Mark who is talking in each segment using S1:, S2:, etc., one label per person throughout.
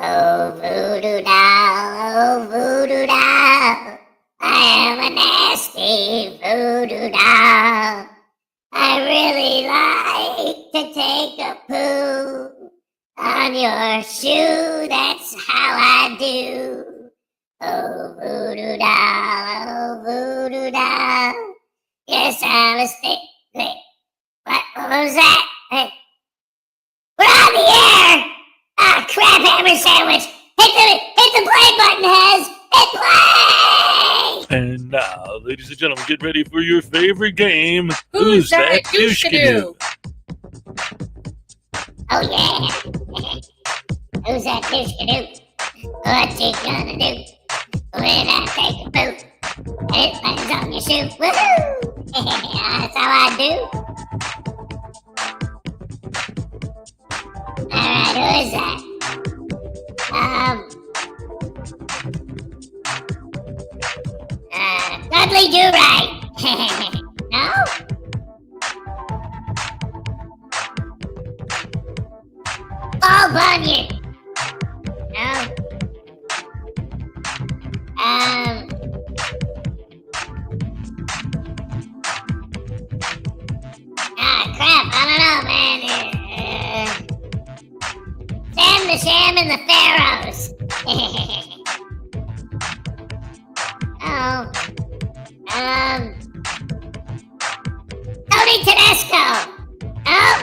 S1: Oh, voodoo doll, oh, voodoo doll. I am a nasty voodoo doll. I really like to take a poo on your shoe, that's how I do. Oh, voodoo doll, oh, voodoo doll. Yes, I'm a stick. Wait, what was that? Hey, we're on the air! Ah, crap, hammer sandwich! Hit the play button, Hez! Hit play!
S2: And now, ladies and gentlemen, get ready for your favorite game.
S3: Who's that douche-canoe?
S1: Oh, yeah. Who's that douche-canoe? What you gonna do when I take a poop and it lands on your shoe? Woohoo! That's how I do. Alright, who is that? Dudley Do-Right. No? Paul Bunyan. No? Crap, I don't know, man. Sam the Sham and the Pharaohs. Tony Tedesco. Oh,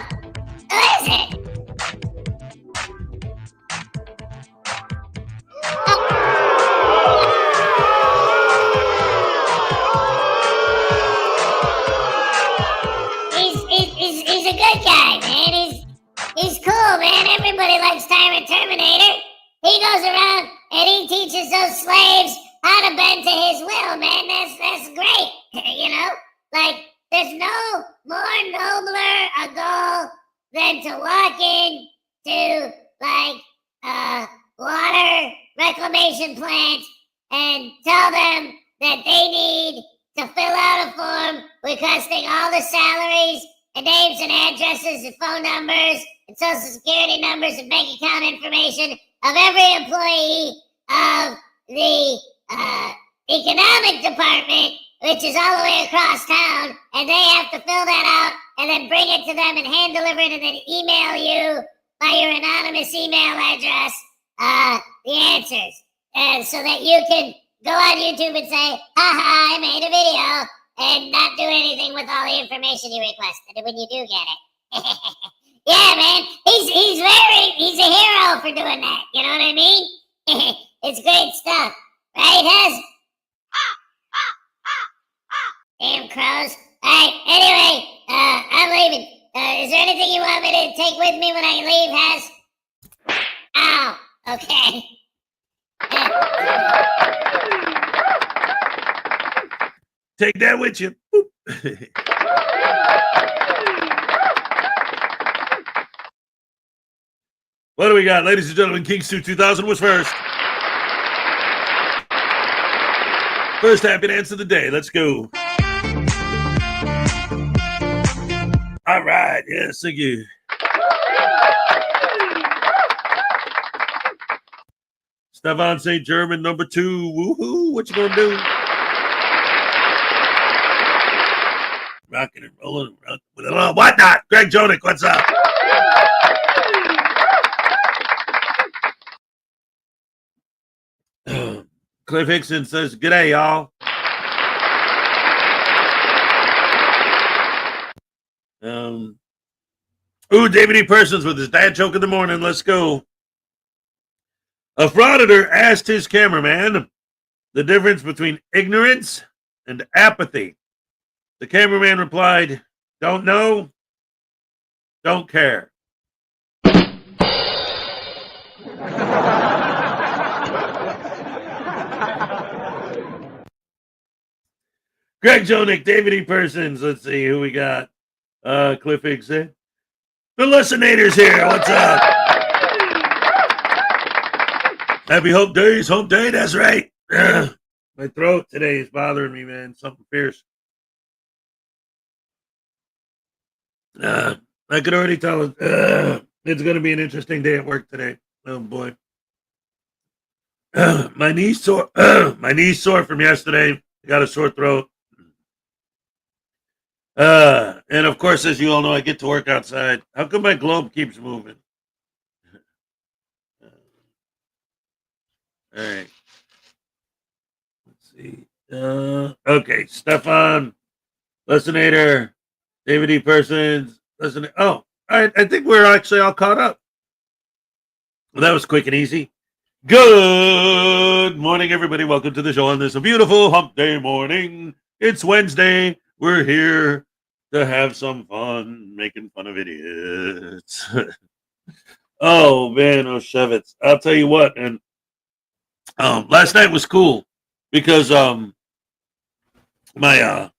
S1: who is it? He's a good guy, man. He's cool, man. Everybody likes Tyrant Terminator. He goes around and he teaches those slaves how to bend to his will, man. That's great. You know? Like, there's no more nobler a goal than to walk in to, like, water reclamation plant and tell them that they need to fill out a form requesting all the salaries and names and addresses and phone numbers and social security numbers and bank account information of every employee of the economic department, which is all the way across town, and they have to fill that out and then bring it to them and hand deliver it and then email you by your anonymous email address the answers, so that you can go on YouTube and say, haha, I made a video, and not do anything with all the information you requested when you do get it. Yeah, man, he's a hero for doing that, you know what I mean? It's great stuff, right, Hez? Damn crows. Alright, anyway, I'm leaving. Is there anything you want me to take with me when I leave, Hez? Ow, okay.
S2: Take that with you. What do we got, ladies and gentlemen? King Stu 2000 was first. First happy dance of the day. Let's go. All right. Yes, thank you. Stefan St. German, number 2. Woohoo. What you gonna do? Rocking and rolling with a little whatnot. Greg Jonick, what's up? Cliff Hickson says, "G'day, y'all." David E. Persons with his dad joke in the morning. Let's go. A frauditor asked his cameraman the difference between ignorance and apathy. The cameraman replied, "Don't know, don't care." Greg Jonick, David E. Persons. Let's see who we got. Cliff Hickson. The listenators here. What's up? Happy Hump Day. That's right. My throat today is bothering me, man. Something fierce. I could already tell it's going to be an interesting day at work today. Oh, boy. My knee's sore. My knee's sore from yesterday. Got a sore throat. And of course, as you all know, I get to work outside. How come my globe keeps moving? All right. Let's see. Okay. Stefan, Lessinator, David E. Persons, listen. Oh, all right. I think we're actually all caught up. Well, that was quick and easy. Good morning, everybody. Welcome to the show on this beautiful hump day morning. It's Wednesday. We're here to have some fun making fun of idiots. Oh man, oh Shevitz. I'll tell you what, and last night was cool because my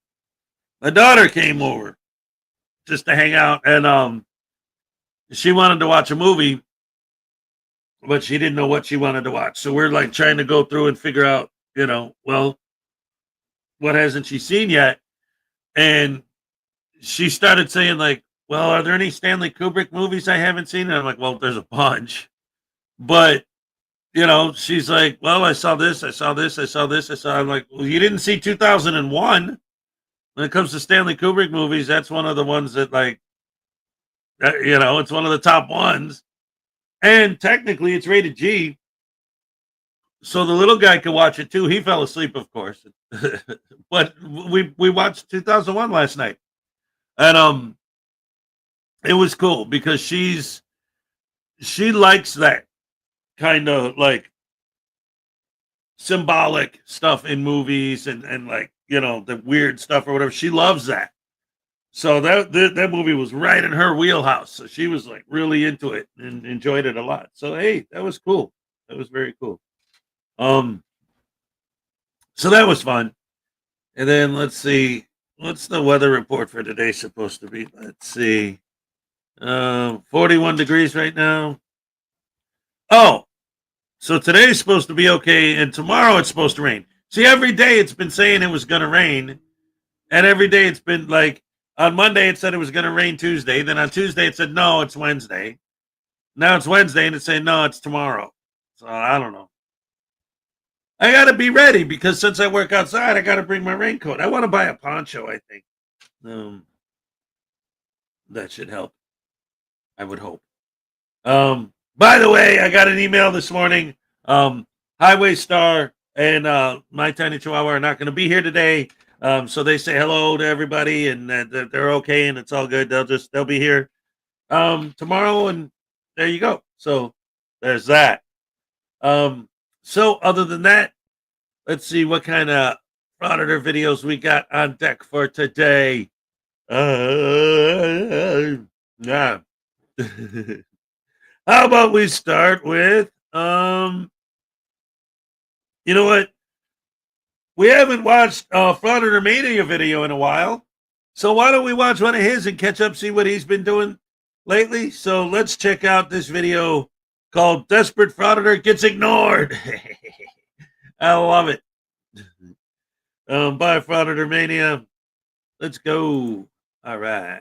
S2: daughter came over just to hang out, and she wanted to watch a movie, but she didn't know what she wanted to watch. So we're like trying to go through and figure out, well, what hasn't she seen yet? And she started saying like, well, are there any Stanley Kubrick movies I haven't seen? And I'm like, well, there's a bunch. But, she's like, well, I saw this, I saw this, I saw this, I saw. I'm like, well, you didn't see 2001. When it comes to Stanley Kubrick movies, that's one of the ones that it's one of the top ones. And technically it's rated G. So the little guy could watch it too. He fell asleep, of course. But we watched 2001 last night. And it was cool because she likes that kind of like symbolic stuff in movies and like, the weird stuff or whatever. She loves that. So that movie was right in her wheelhouse. So she was like really into it and enjoyed it a lot. So hey, that was cool. That was very cool. So that was fun. And then let's see, what's the weather report for today supposed to be? Let's see. 41 degrees right now. Oh, so today's supposed to be okay, and tomorrow it's supposed to rain. See, every day it's been saying it was going to rain, and every day it's been like, on Monday it said it was going to rain Tuesday. Then on Tuesday it said, no, it's Wednesday. Now it's Wednesday, and it's saying, no, it's tomorrow. So I don't know. I got to be ready because since I work outside, I got to bring my raincoat. I want to buy a poncho, I think. That should help. I would hope. By the way, I got an email this morning. Highway Star and My Tiny Chihuahua are not going to be here today. So they say hello to everybody and that they're okay and it's all good. They'll be here tomorrow, and there you go. So there's that. So other than that, let's see what kind of Frauditor videos we got on deck for today. Yeah. How about we start with you know what? We haven't watched a Frauditor Mania video in a while. So why don't we watch one of his and catch up, see what he's been doing lately? So let's check out this video called Desperate Frauditor Gets Ignored. I love it. Bye, Frauditor Mania. Let's go. All right.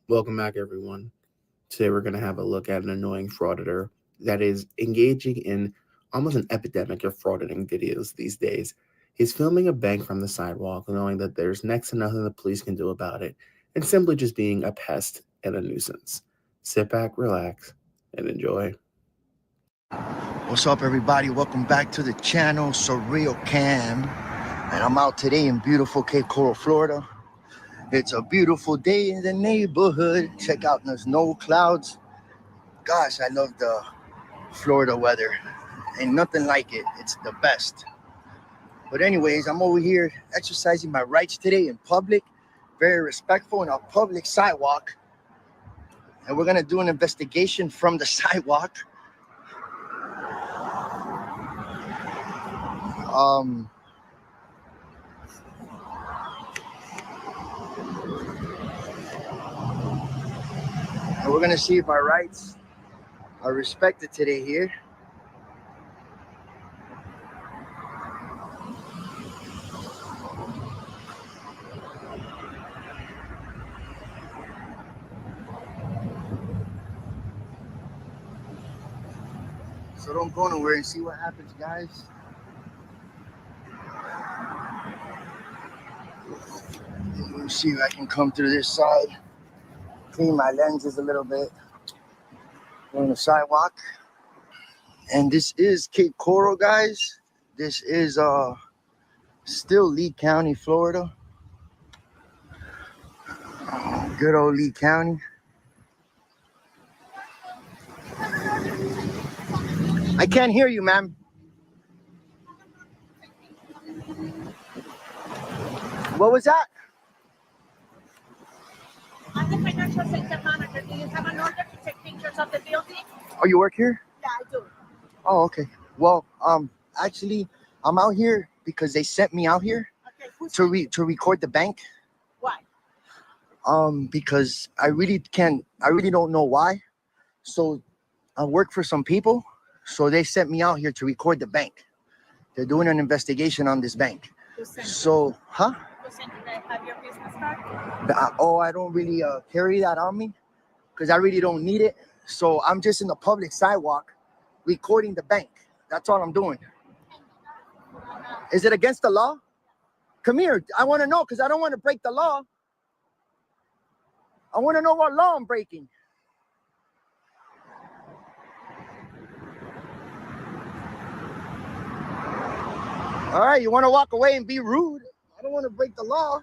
S4: Welcome back, everyone. Today we're going to have a look at an annoying frauditor that is engaging in almost an epidemic of frauditing videos these days. He's filming a bank from the sidewalk, knowing that there's next to nothing the police can do about it, and simply just being a pest and a nuisance. Sit back, relax, and enjoy.
S5: What's up, everybody? Welcome back to the channel, Surreal Cam. And I'm out today in beautiful Cape Coral, Florida. It's a beautiful day in the neighborhood. Check out, there's no clouds. Gosh, I love the Florida weather. Ain't nothing like it. It's the best. But anyways, I'm over here exercising my rights today in public. Very respectful on a public sidewalk. and we're gonna do an investigation from the sidewalk. And we're gonna see if our rights are respected today here. So don't go nowhere and see what happens, guys. Let me see if I can come through this side. Clean my lenses a little bit. We're on the sidewalk. And this is Cape Coral, guys. This is still Lee County, Florida. Good old Lee County. I can't hear you, ma'am. What was that?
S6: I'm the financial center manager. Do you have an order to take pictures of the building?
S5: Oh, you work here?
S6: Yeah, I do.
S5: Oh, okay. Well, actually, I'm out here because they sent me out here
S6: Okay,
S5: to record the bank.
S6: Why?
S5: Because I really don't know why. So I work for some people, so they sent me out here to record the bank. They're doing an investigation on this bank.
S6: Who sent you?
S5: So, huh?
S6: Who sent you? They have your business card?
S5: I don't really carry that on me because I really don't need it. So I'm just in the public sidewalk recording the bank. That's all I'm doing. Is it against the law? Come here. I want to know because I don't want to break the law. I want to know what law I'm breaking. All right, you want to walk away and be rude? I don't want to break the law.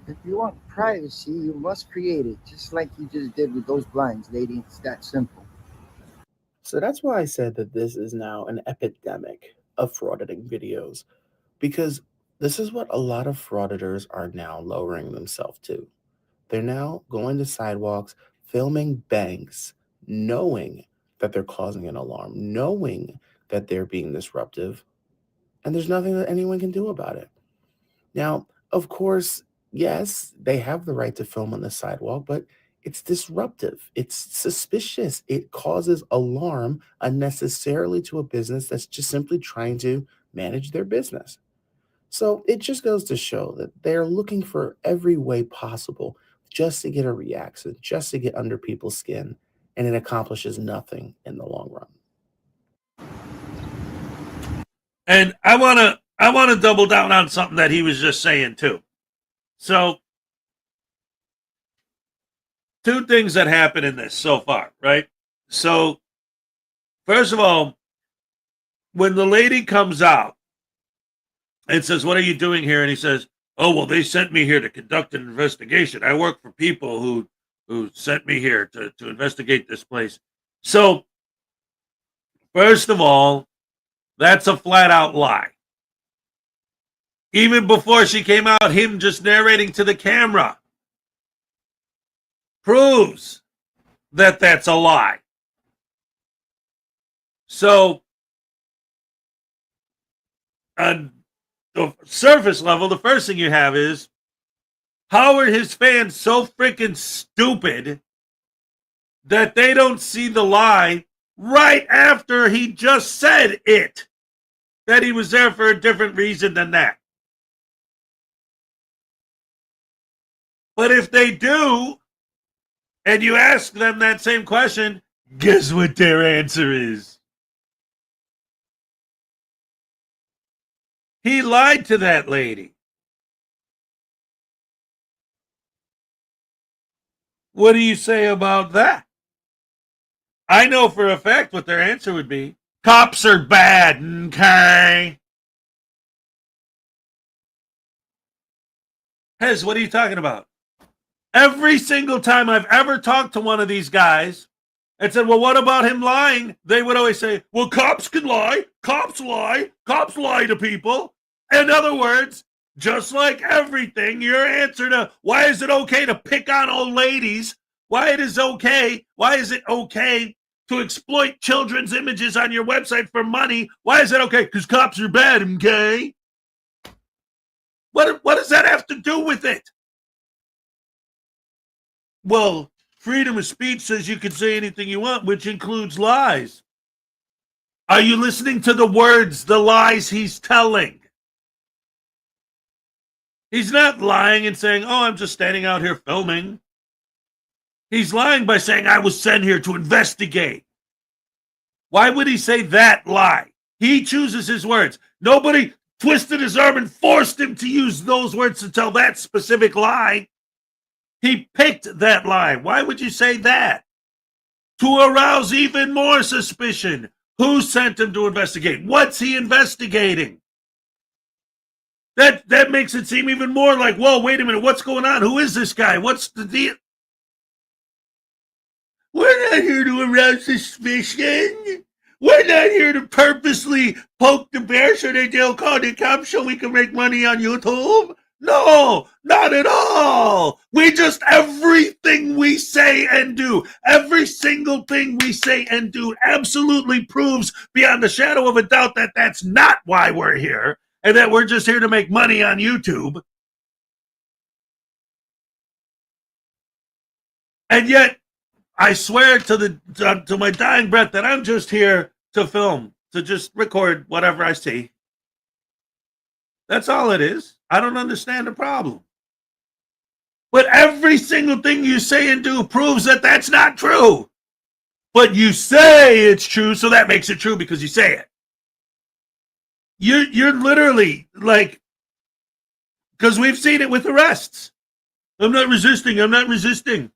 S5: If you want privacy, you must create it, just like you just did with those blinds, lady. It's that simple.
S4: So that's why I said that this is now an epidemic of frauditing videos, because this is what a lot of frauditors are now lowering themselves to. They're now going to sidewalks, filming banks, knowing that they're causing an alarm, knowing that they're being disruptive, and there's nothing that anyone can do about it. Now, of course, yes, they have the right to film on the sidewalk, but it's disruptive. It's suspicious. It causes alarm unnecessarily to a business that's just simply trying to manage their business. So it just goes to show that they're looking for every way possible just to get a reaction, just to get under people's skin, and it accomplishes nothing in the long run.
S2: And I want to double down on something that he was just saying too. So, two things that happen in this so far, right? So, first of all, when the lady comes out and says, "What are you doing here?" and he says, "Oh, well, they sent me here to conduct an investigation. I work for people who sent me here to investigate this place." So, first of all, that's a flat out lie. Even before she came out, him just narrating to the camera proves that that's a lie. So, on the surface level, the first thing you have is, how are his fans so freaking stupid that they don't see the lie right after he just said it? That he was there for a different reason than that. But if they do, and you ask them that same question, guess what their answer is? He lied to that lady. What do you say about that? I know for a fact what their answer would be. Cops are bad, okay? Hez, what are you talking about? Every single time I've ever talked to one of these guys and said, well, what about him lying? They would always say, well, cops can lie. Cops lie. Cops lie to people. In other words, just like everything, your answer to why is it okay to pick on old ladies? Why is it okay to exploit children's images on your website for money? Why is it okay? Because cops are bad, okay? What does that have to do with it? Well, freedom of speech says you can say anything you want, which includes lies. Are you listening to the words, the lies he's telling? He's not lying and saying, oh, I'm just standing out here filming. He's lying by saying, I was sent here to investigate. Why would he say that lie? He chooses his words. Nobody twisted his arm and forced him to use those words to tell that specific lie. He picked that lie. Why would you say that? To arouse even more suspicion. Who sent him to investigate? What's he investigating? That makes it seem even more like, whoa, wait a minute, what's going on? Who is this guy? What's the deal? We're not here to arouse suspicion. We're not here to purposely poke the bear so that they'll call the cops so we can make money on YouTube. No, not at all. Everything we say and do, every single thing we say and do absolutely proves beyond a shadow of a doubt that that's not why we're here and that we're just here to make money on YouTube. And yet, I swear to my dying breath that I'm just here to film, to just record whatever I see. That's all it is. I don't understand the problem. But every single thing you say and do proves that that's not true. But you say it's true, so that makes it true because you say it. You're literally like, because we've seen it with arrests. I'm not resisting.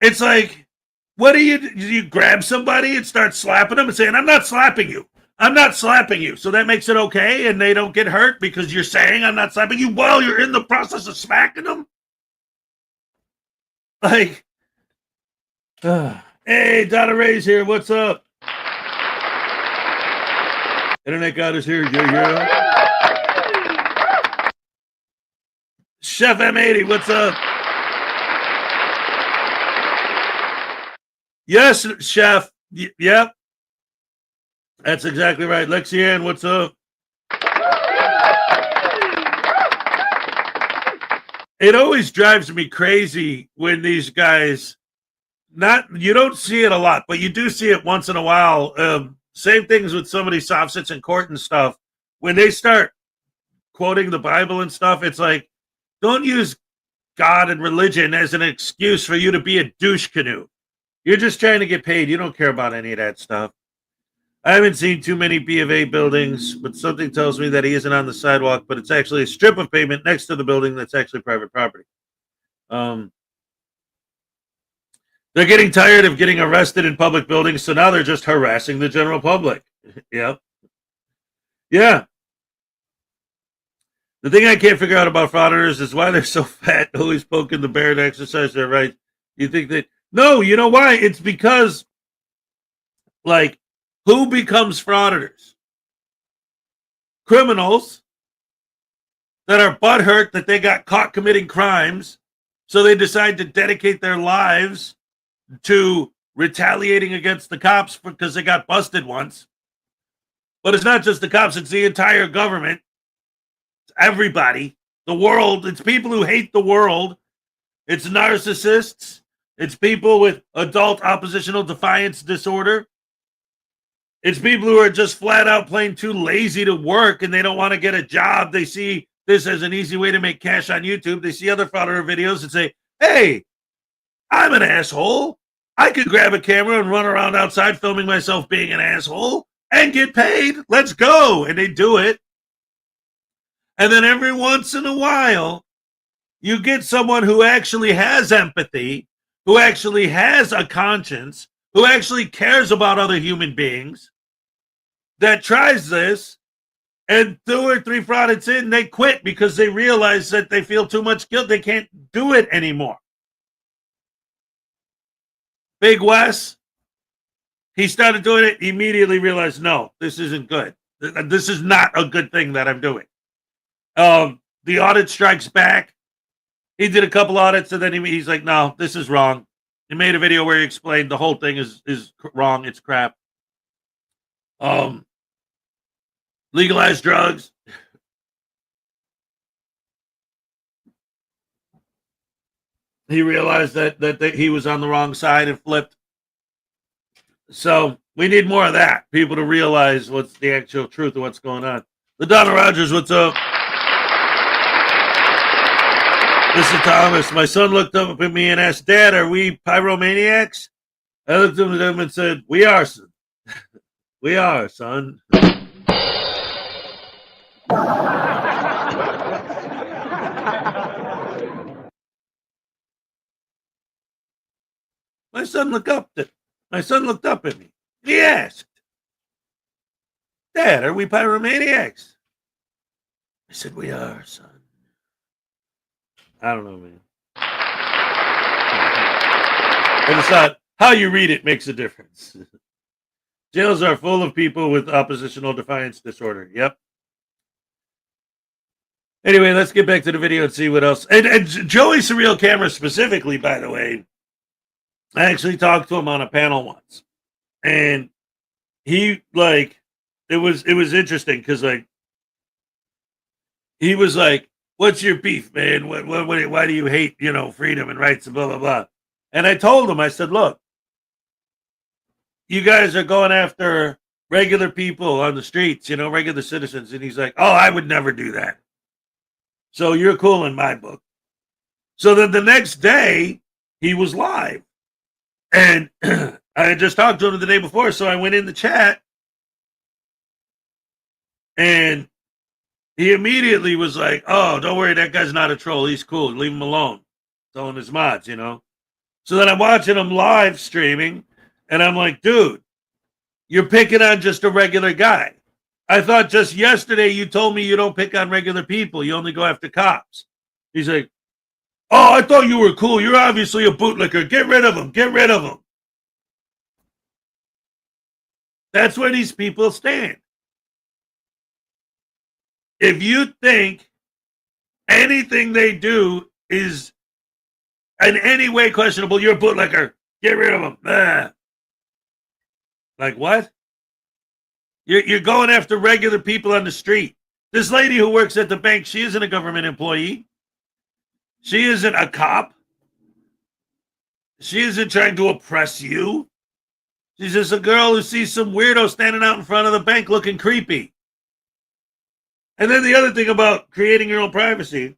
S2: It's like, what do? You grab somebody and start slapping them and saying, I'm not slapping you. So that makes it okay and they don't get hurt because you're saying I'm not slapping you while you're in the process of smacking them? Like, hey, Donna Ray's here. What's up? Internet God is here. Yeah. Chef M80, what's up? Yes, Chef. Yep. That's exactly right. Lexianne, what's up? It always drives me crazy when these guys, you don't see it a lot, but you do see it once in a while. Same things with somebody soft sits in court and stuff. When they start quoting the Bible and stuff, it's like, don't use God and religion as an excuse for you to be a douche canoe. You're just trying to get paid. You don't care about any of that stuff. I haven't seen too many B of A buildings, but something tells me that he isn't on the sidewalk, but it's actually a strip of pavement next to the building that's actually private property. They're getting tired of getting arrested in public buildings, so now they're just harassing the general public. Yep. Yeah. The thing I can't figure out about frauditors is why they're so fat, always poking the bear to exercise their right. You think that... No, you know why? It's because, like, who becomes frauditors? Criminals that are butthurt that they got caught committing crimes, so they decide to dedicate their lives to retaliating against the cops because they got busted once. But it's not just the cops, it's the entire government. It's everybody. The world. It's people who hate the world. It's narcissists. It's people with adult oppositional defiance disorder. It's people who are just flat out plain too lazy to work and they don't want to get a job. They see this as an easy way to make cash on YouTube. They see other frauditor videos and say, hey, I'm an asshole. I could grab a camera and run around outside filming myself being an asshole and get paid. Let's go. And they do it. And then every once in a while, you get someone who actually has empathy, who actually has a conscience, who actually cares about other human beings, that tries this And 2 or 3 fraudits in, they quit because they realize that they feel too much guilt. They can't do it anymore. Big Wes, he started doing it, immediately realized, no, this isn't good. This is not a good thing that I'm doing. The audit strikes back. He did a couple audits, and then he's like, no, this is wrong. He made a video where he explained the whole thing is wrong. It's crap. Legalize drugs. He realized that he was on the wrong side and flipped. So we need more of that. People to realize what's the actual truth of what's going on. LaDonna Rogers, what's up? Listen, Thomas, my son looked up at me and asked, Dad, are we pyromaniacs? I looked at him and said, we are, son. We are, son. My son looked up at me. He asked, Dad, are we pyromaniacs? I said, we are, son. I don't know, man. I just thought how you read it makes a difference. Jails are full of people with oppositional defiance disorder. Yep. Anyway, let's get back to the video and see what else. And Joey Surreal Camera specifically, by the way, I actually talked to him on a panel once. And he, like, it was interesting because, like, he was like, what's your beef, man? Why do you hate, freedom and rights and blah, blah, blah? And I told him, I said, look, you guys are going after regular people on the streets, regular citizens. And he's like, oh, I would never do that. So you're cool in my book. So then the next day, he was live. And I had just talked to him the day before, so I went in the chat. And he immediately was like, oh, don't worry, that guy's not a troll. He's cool. Leave him alone. Telling his mods, So then I'm watching him live streaming, and I'm like, dude, you're picking on just a regular guy. I thought just yesterday you told me you don't pick on regular people. You only go after cops. He's like, oh, I thought you were cool. You're obviously a bootlicker. Get rid of him. Get rid of him. That's where these people stand. If you think anything they do is in any way questionable, you're a bootlicker. Get rid of them. Like what? You're going after regular people on the street. This lady who works at the bank, she isn't a government employee. She isn't a cop. She isn't trying to oppress you. She's just a girl who sees some weirdo standing out in front of the bank looking creepy. And then the other thing about creating your own privacy,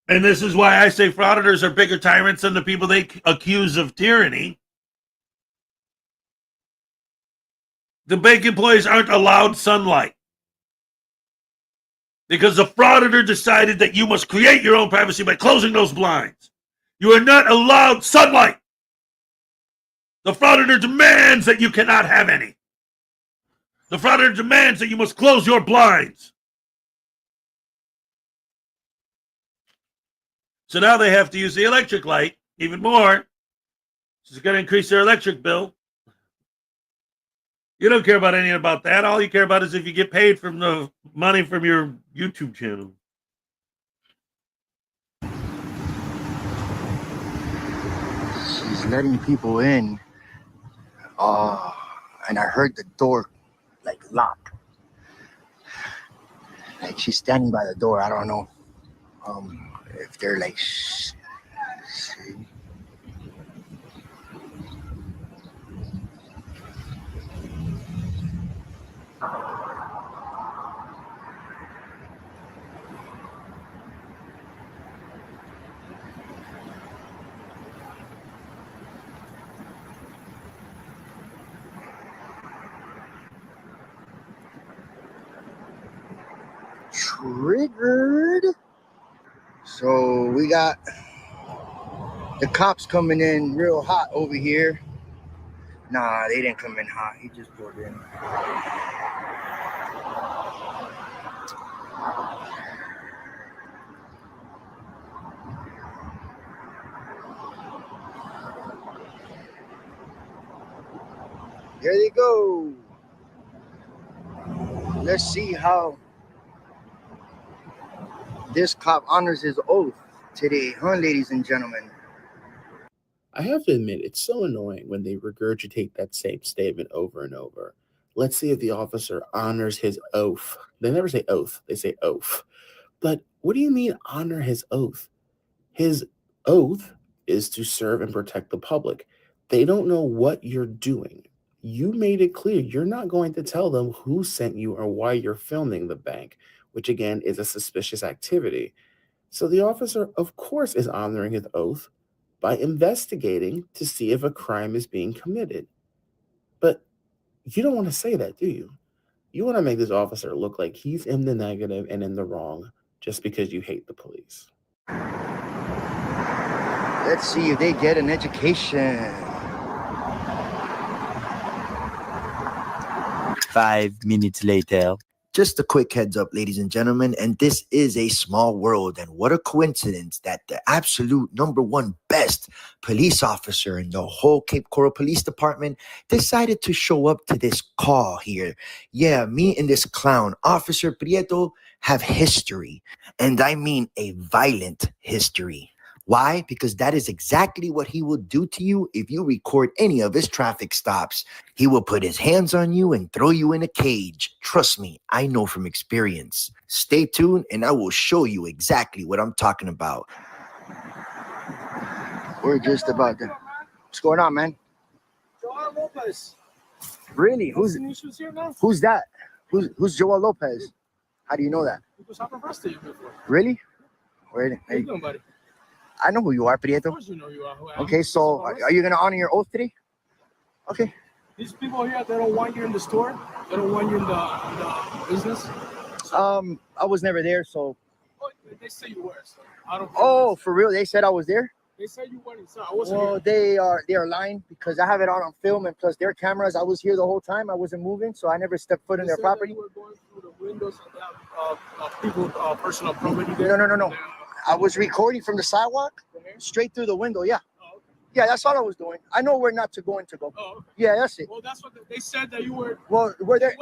S2: and this is why I say frauditors are bigger tyrants than the people they accuse of tyranny. The bank employees aren't allowed sunlight because the frauditor decided that you must create your own privacy by closing those blinds. You are not allowed sunlight. The frauditor demands that you cannot have any. The frauditor demands that you must close your blinds. So now they have to use the electric light even more. This is going to increase their electric bill. You don't care about anything about that. All you care about is if you get paid from the money from your YouTube channel.
S5: She's letting people in. And I heard the door lock. Like she's standing by the door. I don't know if they're like shh. See? Triggered. So we got the cops coming in real hot over here. Nah, they didn't come in hot. He just poured in. There they go. Let's see how this cop honors his oath today, huh, ladies and gentlemen?
S4: I have to admit, it's so annoying when they regurgitate that same statement over and over. Let's see if the officer honors his oath. They never say oath, they say oath. But what do you mean honor his oath? His oath is to serve and protect the public. They don't know what you're doing. You made it clear you're not going to tell them who sent you or why you're filming the bank, which again is a suspicious activity. So the officer, of course, is honoring his oath by investigating to see if a crime is being committed. But you don't want to say that, do you? You want to make this officer look like he's in the negative and in the wrong just because you hate the police.
S5: Let's see if they get an education.
S7: 5 minutes later.
S5: Just a quick heads up, ladies and gentlemen, and this is a small world, and what a coincidence that the absolute #1 best police officer in the whole Cape Coral Police Department decided to show up to this call here. Yeah, me and this clown, Officer Prieto, have history, and I mean a violent history. Why? Because that is exactly what he will do to you if you record any of his traffic stops. He will put his hands on you and throw you in a cage. Trust me, I know from experience. Stay tuned and I will show you exactly what I'm talking about. We're just about to... What's going on, man?
S8: Joel Lopez.
S5: Really? Who's that? Who's Joel Lopez? How do you know that?
S8: Because I've arrested you before.
S5: Really? Wait,
S8: How you doing, buddy?
S5: I know who you are,
S8: Of
S5: Prieto.
S8: course you know you are who I am.
S5: Okay, so are you going to honor your oath today? Okay.
S8: These people here, they don't want you in the store. They don't want you in the business. So,
S5: I was never there, so...
S8: they say you were. So I don't.
S5: Oh, for real? They said I was there?
S8: They said you went inside. I wasn't
S5: Well,
S8: here.
S5: they are lying because I have it on film and plus their cameras. I was here the whole time. I wasn't moving, so I never stepped foot in
S8: They
S5: their
S8: said that
S5: property.
S8: you were going through the windows and have people personal property there.
S5: No. I was recording from the sidewalk straight through the window. Yeah.
S8: Oh, okay.
S5: Yeah, that's all I was doing. I know where not to go.
S8: Oh, okay.
S5: Yeah, that's it.
S8: Well, that's what they said that you were.
S5: Well, were there?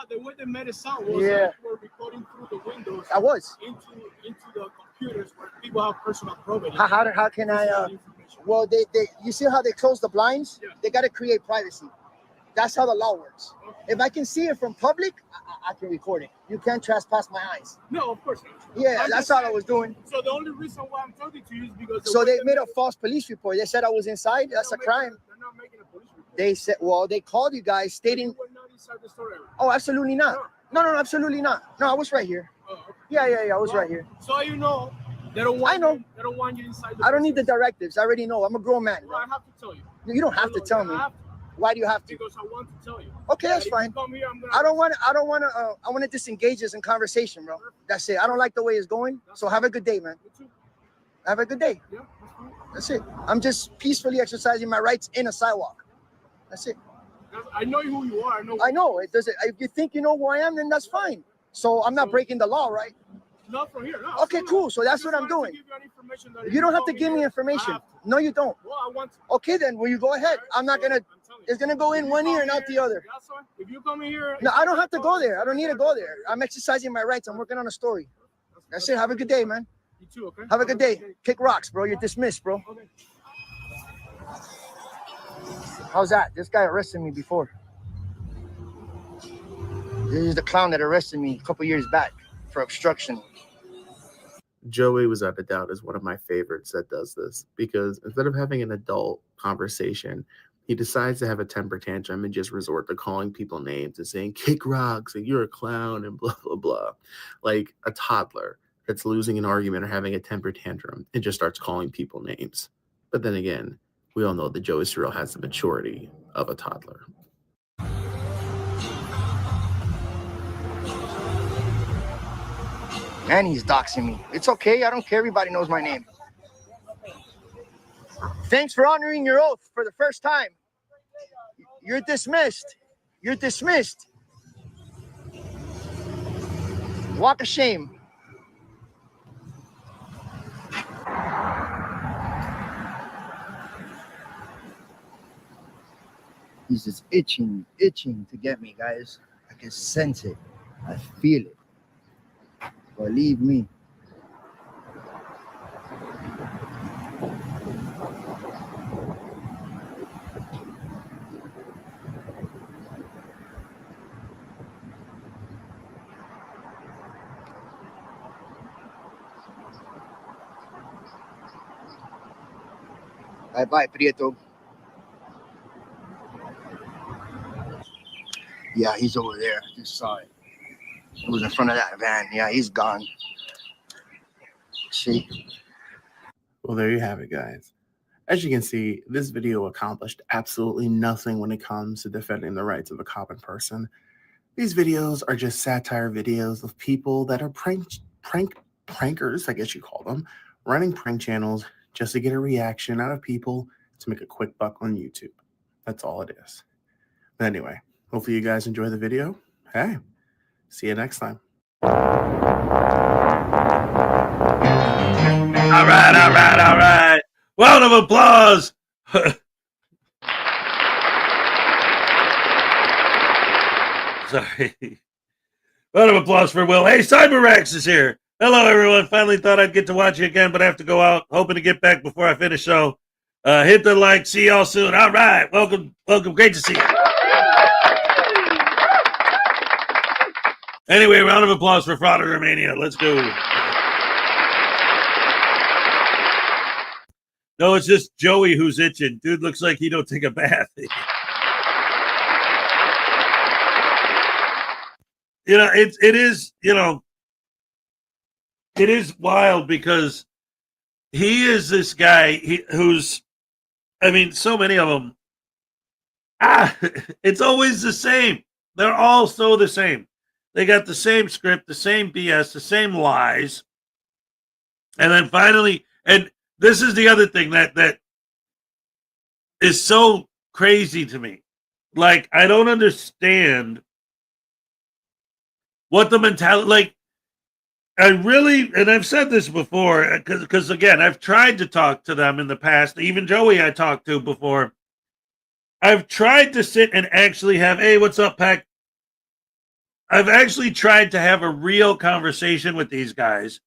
S8: The way they made it sound was
S5: Yeah.
S8: that you were recording through the windows.
S5: I was.
S8: into the computers where people have personal property.
S5: How can I? Well, they you see how they close the blinds?
S8: Yeah.
S5: They got to create privacy. That's how the law works.
S8: Okay.
S5: If I can see it from public, I can record it. You can't trespass my eyes.
S8: No, of course not.
S5: Yeah,
S8: I'm
S5: that's
S8: just
S5: all I
S8: saying-
S5: was doing.
S8: So the only reason why I'm talking to you is because
S5: So they made a false police report. They said I was inside. That's a crime.
S8: They're not making a police report.
S5: They said, well, they called you guys stating,
S8: You were not inside the store area.
S5: oh, absolutely not. No, absolutely not. No, I was right here.
S8: Oh, okay.
S5: Yeah, I was right here.
S8: So you know, they don't want.
S5: I know.
S8: They don't want you inside. The
S5: I don't need the
S8: business.
S5: directives. I already know. I'm a grown man.
S8: Well, I have to tell you.
S5: You don't have to tell me.
S8: I have to,
S5: Why do you have to?
S8: because I want to tell you.
S5: Okay, that's
S8: If you
S5: fine.
S8: come here, I'm gonna.
S5: I don't want to. I want to disengage us in conversation, bro. That's it. I don't like the way it's going. So have a good day, man.
S8: Me too.
S5: Have a good day.
S8: Yeah, that's fine.
S5: That's it. I'm just peacefully exercising my rights in a sidewalk. That's it.
S8: I know who you are.
S5: I know. It doesn't. If you think you know who I am, then that's fine. So I'm not breaking the law, right?
S8: Not from here. No,
S5: Okay, cool. So that's what I'm doing. You don't have to give me information. No, you don't.
S8: Well, I want to.
S5: Okay, then. Will you go ahead? I'm not gonna. It's gonna go in one ear and out the other.
S8: That's fine. If you come in here.
S5: No, I don't have to go there. I don't need to go there. I'm exercising my rights. I'm working on a story. That's it. Have a good day, man.
S8: You too, okay?
S5: Have a good day. Kick rocks, bro. You're dismissed, bro.
S8: Okay.
S5: How's that? This guy arrested me before. This is the clown that arrested me a couple years back for obstruction.
S4: Joey, without a doubt, is one of my favorites that does this because instead of having an adult conversation, he decides to have a temper tantrum and just resort to calling people names and saying, kick rocks, and you're a clown, and blah, blah, blah. Like a toddler that's losing an argument or having a temper tantrum and just starts calling people names. But then again, we all know that Joey Surreal has the maturity of a toddler.
S5: And he's doxing me. It's okay. I don't care. Everybody knows my name. Thanks for honoring your oath for the first time. You're dismissed. You're dismissed. Walk of shame. He's just itching to get me, guys. I can sense it. I feel it. Believe me. Bye, Prieto. Yeah, he's over there. I just saw it. He was in front of that van. Yeah, he's gone. See?
S4: Well, there you have it, guys. As you can see, this video accomplished absolutely nothing when it comes to defending the rights of a common person. These videos are just satire videos of people that are prankers, I guess you call them, running prank channels just to get a reaction out of people to make a quick buck on YouTube. That's all it is. But anyway, hopefully you guys enjoy the video. Hey, see you next time.
S2: All right. Round of applause. Sorry. Round of applause for Will. Hey, CyberRex is here. Hello, everyone. Finally thought I'd get to watch you again, but I have to go out. Hoping to get back before I finish. So hit the like. See y'all soon. All right. Welcome. Great to see you. Anyway, round of applause for Frauditor Mania. Let's go. No, it's just Joey who's itching. Dude looks like he don't take a bath. It is wild because he is this guy who's, I mean, so many of them. It's always the same. They're all so the same. They got the same script, the same BS, the same lies. And then finally, and this is the other thing that is so crazy to me. Like, I don't understand what the mentality, like, I really, and I've said this before, because again, I've tried to talk to them in the past. Even Joey I talked to before. I've tried to sit and actually have, hey, what's up, Peck? I've actually tried to have a real conversation with these guys.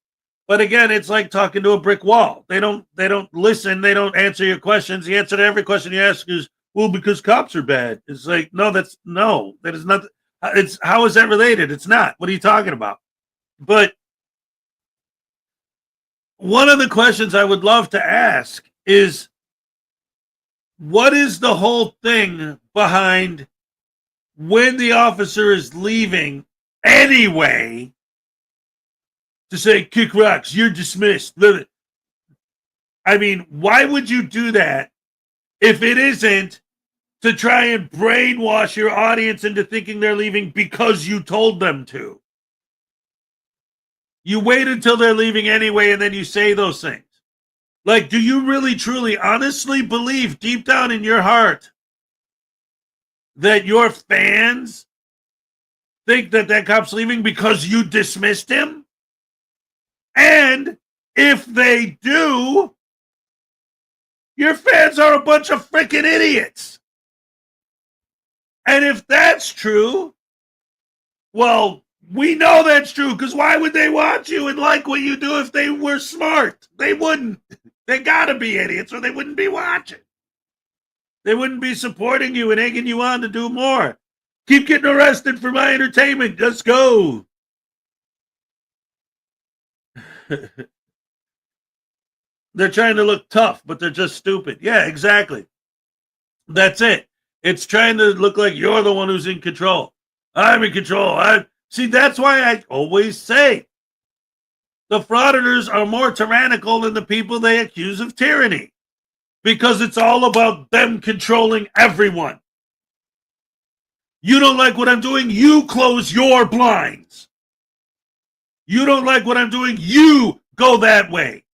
S2: But again, it's like talking to a brick wall. They don't listen. They don't answer your questions. The answer to every question you ask is, well, because cops are bad. It's like, that is not, it's, how is that related? It's not. What are you talking about? But one of the questions I would love to ask is, what is the whole thing behind when the officer is leaving anyway to say, kick rocks, you're dismissed? I mean, why would you do that if it isn't to try and brainwash your audience into thinking they're leaving because you told them to? You wait until they're leaving anyway, and then you say those things. Like, do you really, truly, honestly believe deep down in your heart that your fans think that cop's leaving because you dismissed him? And if they do, your fans are a bunch of freaking idiots. And if that's true, well, we know that's true, because why would they watch you and like what you do if they were smart? They wouldn't. They gotta be idiots or they wouldn't be watching. They wouldn't be supporting you and egging you on to do more. Keep getting arrested for my entertainment. Let's go. They're trying to look tough, but they're just stupid. Yeah, exactly. That's it. It's trying to look like you're the one who's in control. I'm in control. See, that's why I always say the frauditors are more tyrannical than the people they accuse of tyranny, because it's all about them controlling everyone. You don't like what I'm doing, you close your blinds. You don't like what I'm doing, you go that way.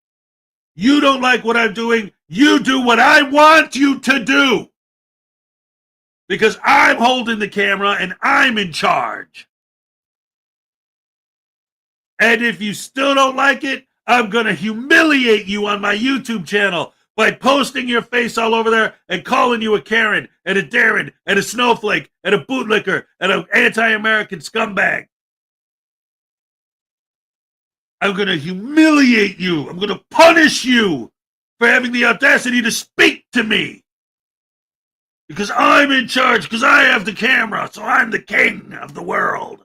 S2: You don't like what I'm doing, you do what I want you to do. because I'm holding the camera and I'm in charge. And if you still don't like it, I'm going to humiliate you on my YouTube channel by posting your face all over there and calling you a Karen and a Darren and a snowflake and a bootlicker and an anti-American scumbag. I'm going to humiliate you. I'm going to punish you for having the audacity to speak to me. Because I'm in charge, because I have the camera, so I'm the king of the world.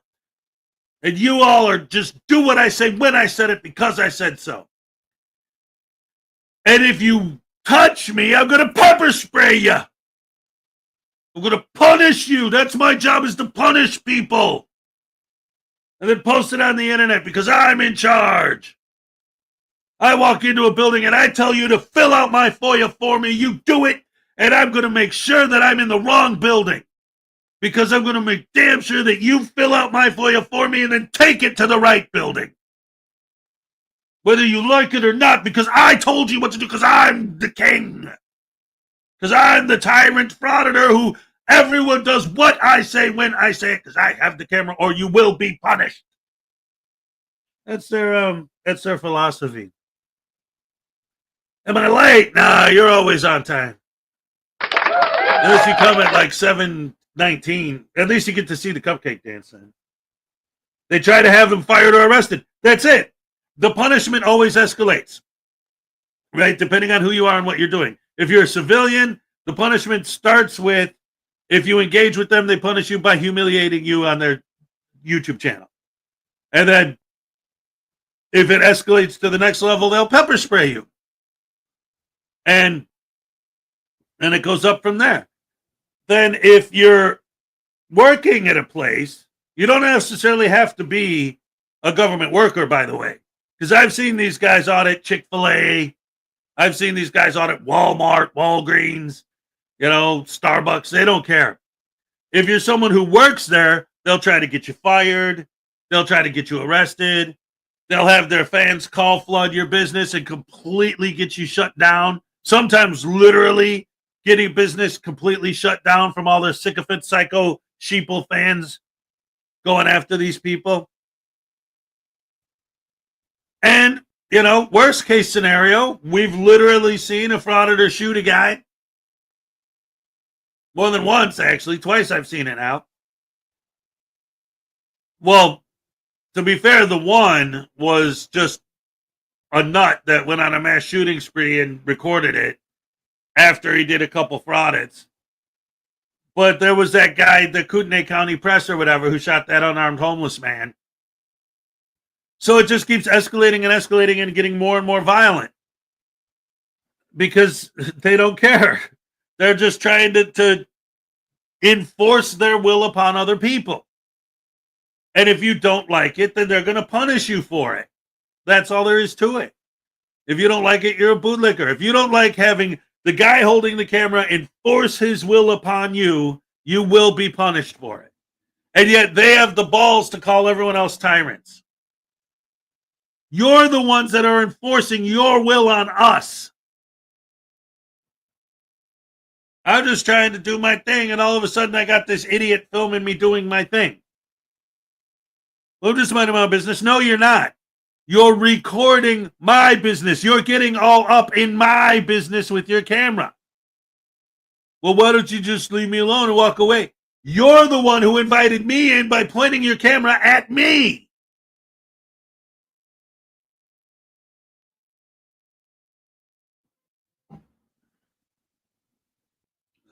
S2: And you all are just do what I say when I said it because I said so. And if you touch me, I'm going to pepper spray you. I'm going to punish you. That's my job, is to punish people. And then post it on the internet because I'm in charge. I walk into a building and I tell you to fill out my FOIA for me. You do it, and I'm going to make sure that I'm in the wrong building. Because I'm going to make damn sure that you fill out my FOIA for me and then take it to the right building. Whether you like it or not, because I told you what to do, because I'm the king. Because I'm the tyrant frauditor who everyone does what I say when I say it, because I have the camera, or you will be punished. That's their philosophy. Am I late? Nah, you're always on time. Unless you come at like 7:19, at least you get to see the cupcake dance then. They try to have them fired or arrested. That's it. The punishment always escalates, right? Depending on who you are and what you're doing. If you're a civilian, the punishment starts with, if you engage with them, they punish you by humiliating you on their YouTube channel. And then if it escalates to the next level, they'll pepper spray you. And it goes up from there. Then if you're working at a place, you don't necessarily have to be a government worker, by the way. Because I've seen these guys audit Chick-fil-A. I've seen these guys audit Walmart, Walgreens, Starbucks. They don't care. If you're someone who works there, they'll try to get you fired. They'll try to get you arrested. They'll have their fans call flood your business and completely get you shut down. Sometimes literally getting business completely shut down from all their sycophant, psycho, sheeple fans going after these people. And, worst case scenario, we've literally seen a frauditor shoot a guy. More than once, actually. Twice I've seen it now. Well, to be fair, the one was just a nut that went on a mass shooting spree and recorded it after he did a couple fraudits. But there was that guy, the Kootenai County Press or whatever, who shot that unarmed homeless man. So it just keeps escalating and getting more and more violent. Because they don't care. They're just trying to enforce their will upon other people. And if you don't like it, then they're going to punish you for it. That's all there is to it. If you don't like it, you're a bootlicker. If you don't like having the guy holding the camera enforce his will upon you, you will be punished for it. And yet they have the balls to call everyone else tyrants. You're the ones that are enforcing your will on us. I'm just trying to do my thing, and all of a sudden I got this idiot filming me doing my thing. Well, I'm just minding my business. No, you're not. You're recording my business. You're getting all up in my business with your camera. Well, why don't you just leave me alone and walk away? You're the one who invited me in by pointing your camera at me.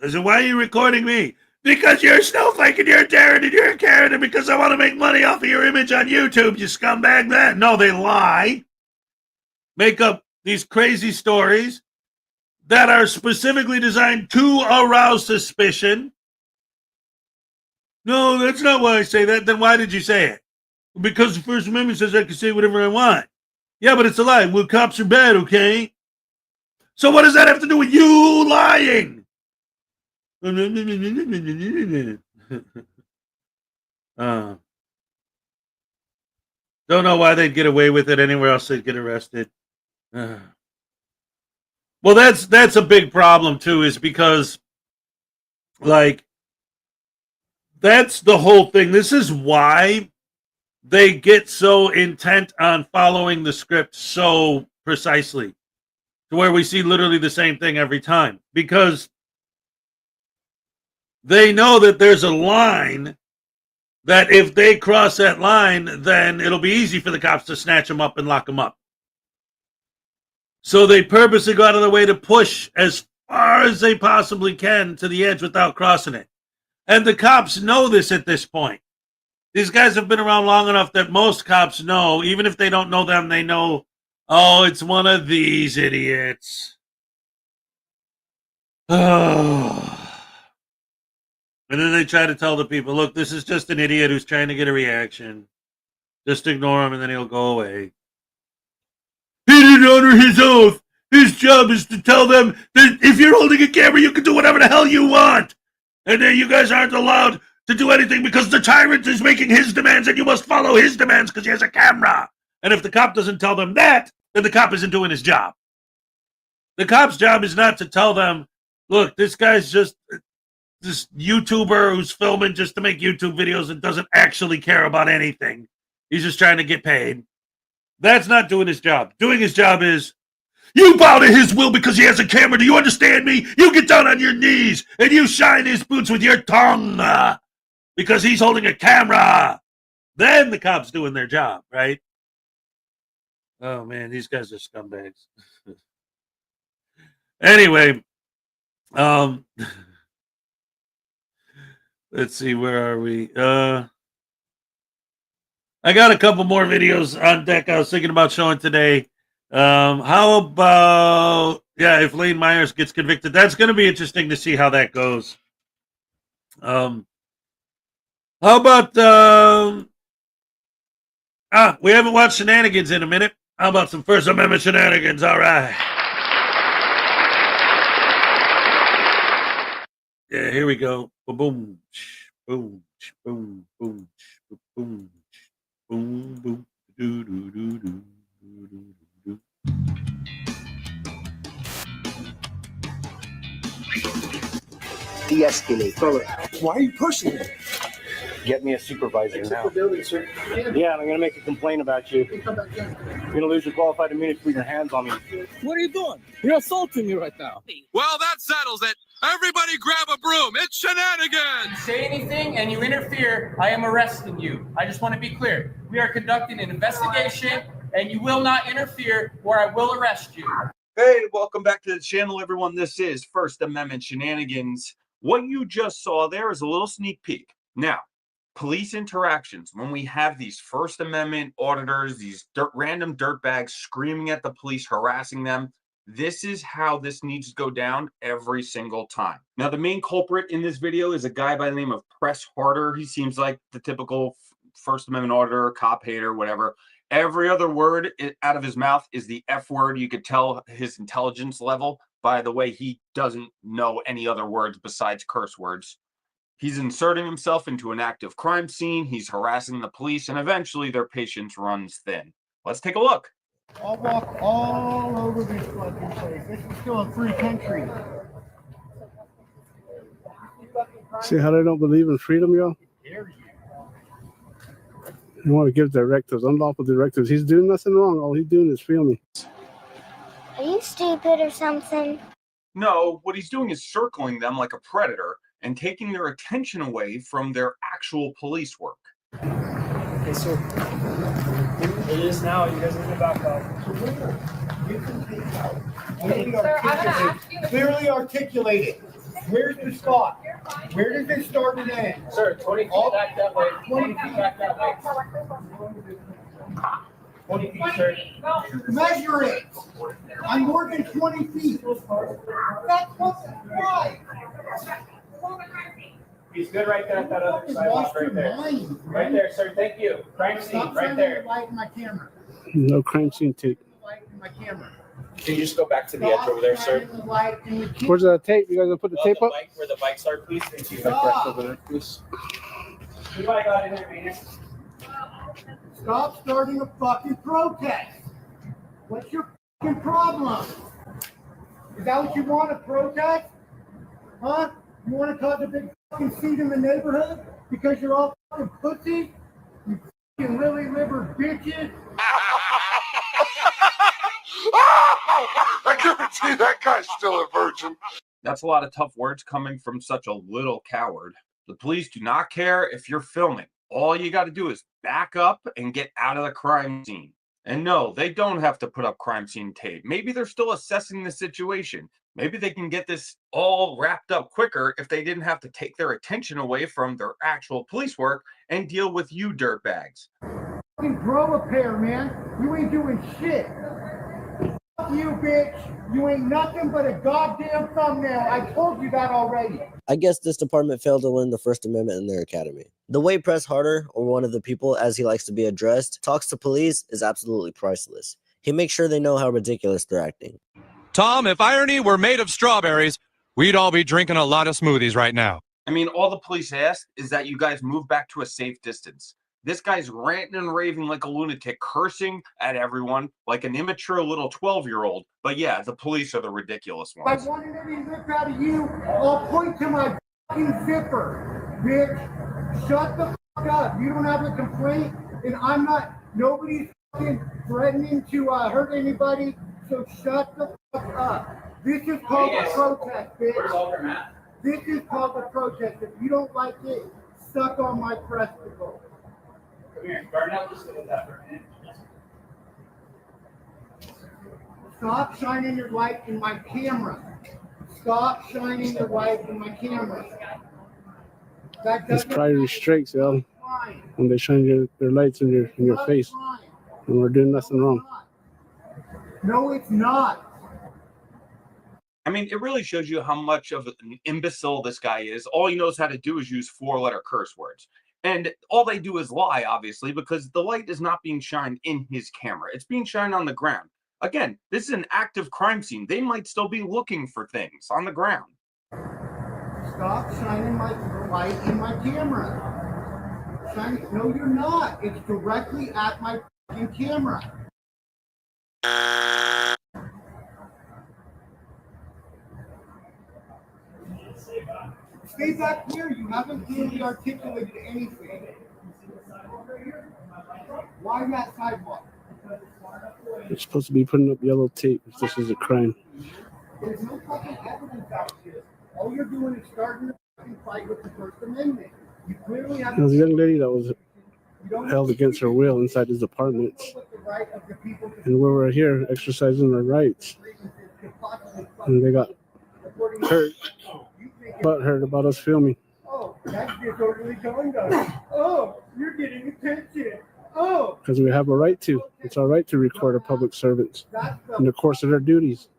S2: I said, why are you recording me? Because you're a snowflake and you're a Darren and you're a Karen, and because I want to make money off of your image on YouTube, you scumbag that. No, they lie. Make up these crazy stories that are specifically designed to arouse suspicion. No, that's not why I say that. Then why did you say it? Because the First Amendment says I can say whatever I want. Yeah, but it's a lie. Well, cops are bad, okay? So what does that have to do with you lying? Don't know why they'd get away with it. Anywhere else they'd get arrested. Well, that's a big problem too, is because, like, That's the whole thing. This is why they get so intent on following the script so precisely, to where we see literally the same thing every time, because they know that there's a line that if they cross that line, then it'll be easy for the cops to snatch them up and lock them up. So they purposely go out of their way to push as far as they possibly can to the edge without crossing it. And the cops know this at this point. These guys have been around long enough that most cops know, even if they don't know them, they know, oh, it's one of these idiots. Oh. And then they try to tell the people, look, this is just an idiot who's trying to get a reaction. Just ignore him and then he'll go away. He didn't honor his oath. His job is to tell them that if you're holding a camera, you can do whatever the hell you want. And then you guys aren't allowed to do anything because the tyrant is making his demands and you must follow his demands because he has a camera. And if the cop doesn't tell them that, then the cop isn't doing his job. The cop's job is not to tell them, look, this guy's just this YouTuber who's filming just to make YouTube videos and doesn't actually care about anything. He's just trying to get paid. That's not doing his job. Doing his job is, you bow to his will because he has a camera. Do you understand me? You get down on your knees and you shine his boots with your tongue because he's holding a camera. Then the cop's doing their job, right? Oh, man, these guys are scumbags. Anyway, let's see, where are we? I got a couple more videos on deck I was thinking about showing today. How about, if Lane Myers gets convicted? That's going to be interesting to see how that goes. How about, we haven't watched Shenanigans in a minute. How about some First Amendment shenanigans? All right. Yeah, here we go. Boom, boom, boom, boom, boom, boom, boom, do, do, do, do, do, do.
S5: De-escalate.
S8: Why are you pushing me?
S9: Get me a supervisor now.
S8: The building, sir.
S9: Yeah, I'm going to make a complaint about you. You're going to lose your qualified immunity for your hands on me.
S8: What are you doing? You're assaulting me right now.
S10: Well, that settles it. Everybody grab a broom. It's shenanigans.
S3: Say anything and you interfere, I am arresting you. I just want to be clear. We are conducting an investigation and you will not interfere or I will arrest you.
S10: Hey, welcome back to the channel, everyone. This is First Amendment Shenanigans. What you just saw there is a little sneak peek. Now, police interactions, when we have these First Amendment auditors, these random dirtbags screaming at the police, harassing them, this is how this needs to go down every single time. Now, the main culprit in this video is a guy by the name of Press Harder. He seems like the typical First Amendment auditor, cop hater, whatever. Every other word out of his mouth is the F word. You could tell his intelligence level by the way he doesn't know any other words besides curse words. He's inserting himself into an active crime scene. He's harassing the police, and eventually their patience runs thin. Let's take a look.
S11: I'll walk all over this fucking place. This is still a free country.
S8: See how they don't believe in freedom, y'all? You want to give directives, unlawful directives. He's doing nothing wrong. All he's doing is filming.
S1: Are you stupid or something?
S10: No, what he's doing is circling them like a predator and taking their attention away from their actual police work.
S9: Okay, so it is now. You guys need to back up.
S11: Clearly articulated. Where's the spot? Where does it start and end?
S3: Sir, 20 feet back that way. 20 feet back that way. 20 feet, sir.
S11: Measure it. I'm more than 20 feet. That's what's right.
S3: He's good right there at that other sidewalk right there. Right there, sir. Thank you. Crime scene right there.
S11: Light in my camera.
S8: No crime scene tape.
S11: Light in my camera.
S9: Can you just go back to the edge over there, sir?
S8: Where's the tape? You guys gonna put the tape up?
S9: Where the bikes are, please. Thank you.
S11: Stop.
S8: Over there, please.
S3: Who do I got in there, man?
S11: Stop starting a fucking protest. What's your fucking problem? Is that what you want, a protest? Huh? You want to cause a big fucking scene in the neighborhood? Because you're all fucking pussies? You fucking lily liver bitches?
S12: I guarantee that guy's still a virgin.
S10: That's a lot of tough words coming from such a little coward. The police do not care if you're filming. All you got to do is back up and get out of the crime scene. And no, they don't have to put up crime scene tape. Maybe they're still assessing the situation. Maybe they can get this all wrapped up quicker if they didn't have to take their attention away from their actual police work and deal with you dirtbags.
S11: Fucking grow a pair, man. You ain't doing shit. Fuck you, bitch. You ain't nothing but a goddamn thumbnail. I told you that already.
S13: I guess this department failed to learn the First Amendment in their academy. The way Press Harder, or one of the people as he likes to be addressed, talks to police is absolutely priceless. He makes sure they know how ridiculous they're acting.
S14: Tom, if irony were made of strawberries, we'd all be drinking a lot of smoothies right now.
S10: I mean, all the police ask is that you guys move back to a safe distance. This guy's ranting and raving like a lunatic, cursing at everyone like an immature little 12-year-old. But yeah, the police are the ridiculous
S11: If I
S10: ones.
S11: wanted any lip out of you, I'll point to my fucking zipper, bitch. Shut the fuck up. You don't have a complaint, and I'm not, nobody's fucking threatening to hurt anybody, so shut the fuck up. This is called a protest, bitch.
S3: Where's Alder Matt?
S11: This is called a protest. If you don't like it, suck on my breasticle.
S3: Come here. Darnell just did that for a minute.
S11: Stop shining your light in my camera. Stop shining your light in my camera. That
S8: It's
S11: doesn't
S8: priority strikes, yo. When they shine their lights in your face, and we're doing nothing wrong.
S11: No, it's not.
S10: I mean, it really shows you how much of an imbecile this guy is. All he knows how to do is use 4-letter curse words. And all they do is lie, obviously, because the light is not being shined in his camera. It's being shined on the ground. Again, this is an active crime scene. They might still be looking for things on the ground.
S11: Stop shining my light in my camera. No, you're not. It's directly at my fucking camera. Stay back here. You haven't clearly articulated anything. Why that sidewalk?
S8: You're supposed to be putting up yellow tape if this is a crime.
S11: There's no fucking evidence out here. All you're doing is starting a fucking fight with the First Amendment. You clearly have.
S8: There was a young lady that was held against her will inside his apartment. And we were here exercising our rights. And they got hurt, but heard about us filming.
S11: Oh, that's disorderly conduct. Oh, you're getting attention. Oh.
S8: Because we have a right to. It's our right to record our public servants in the course of their duties.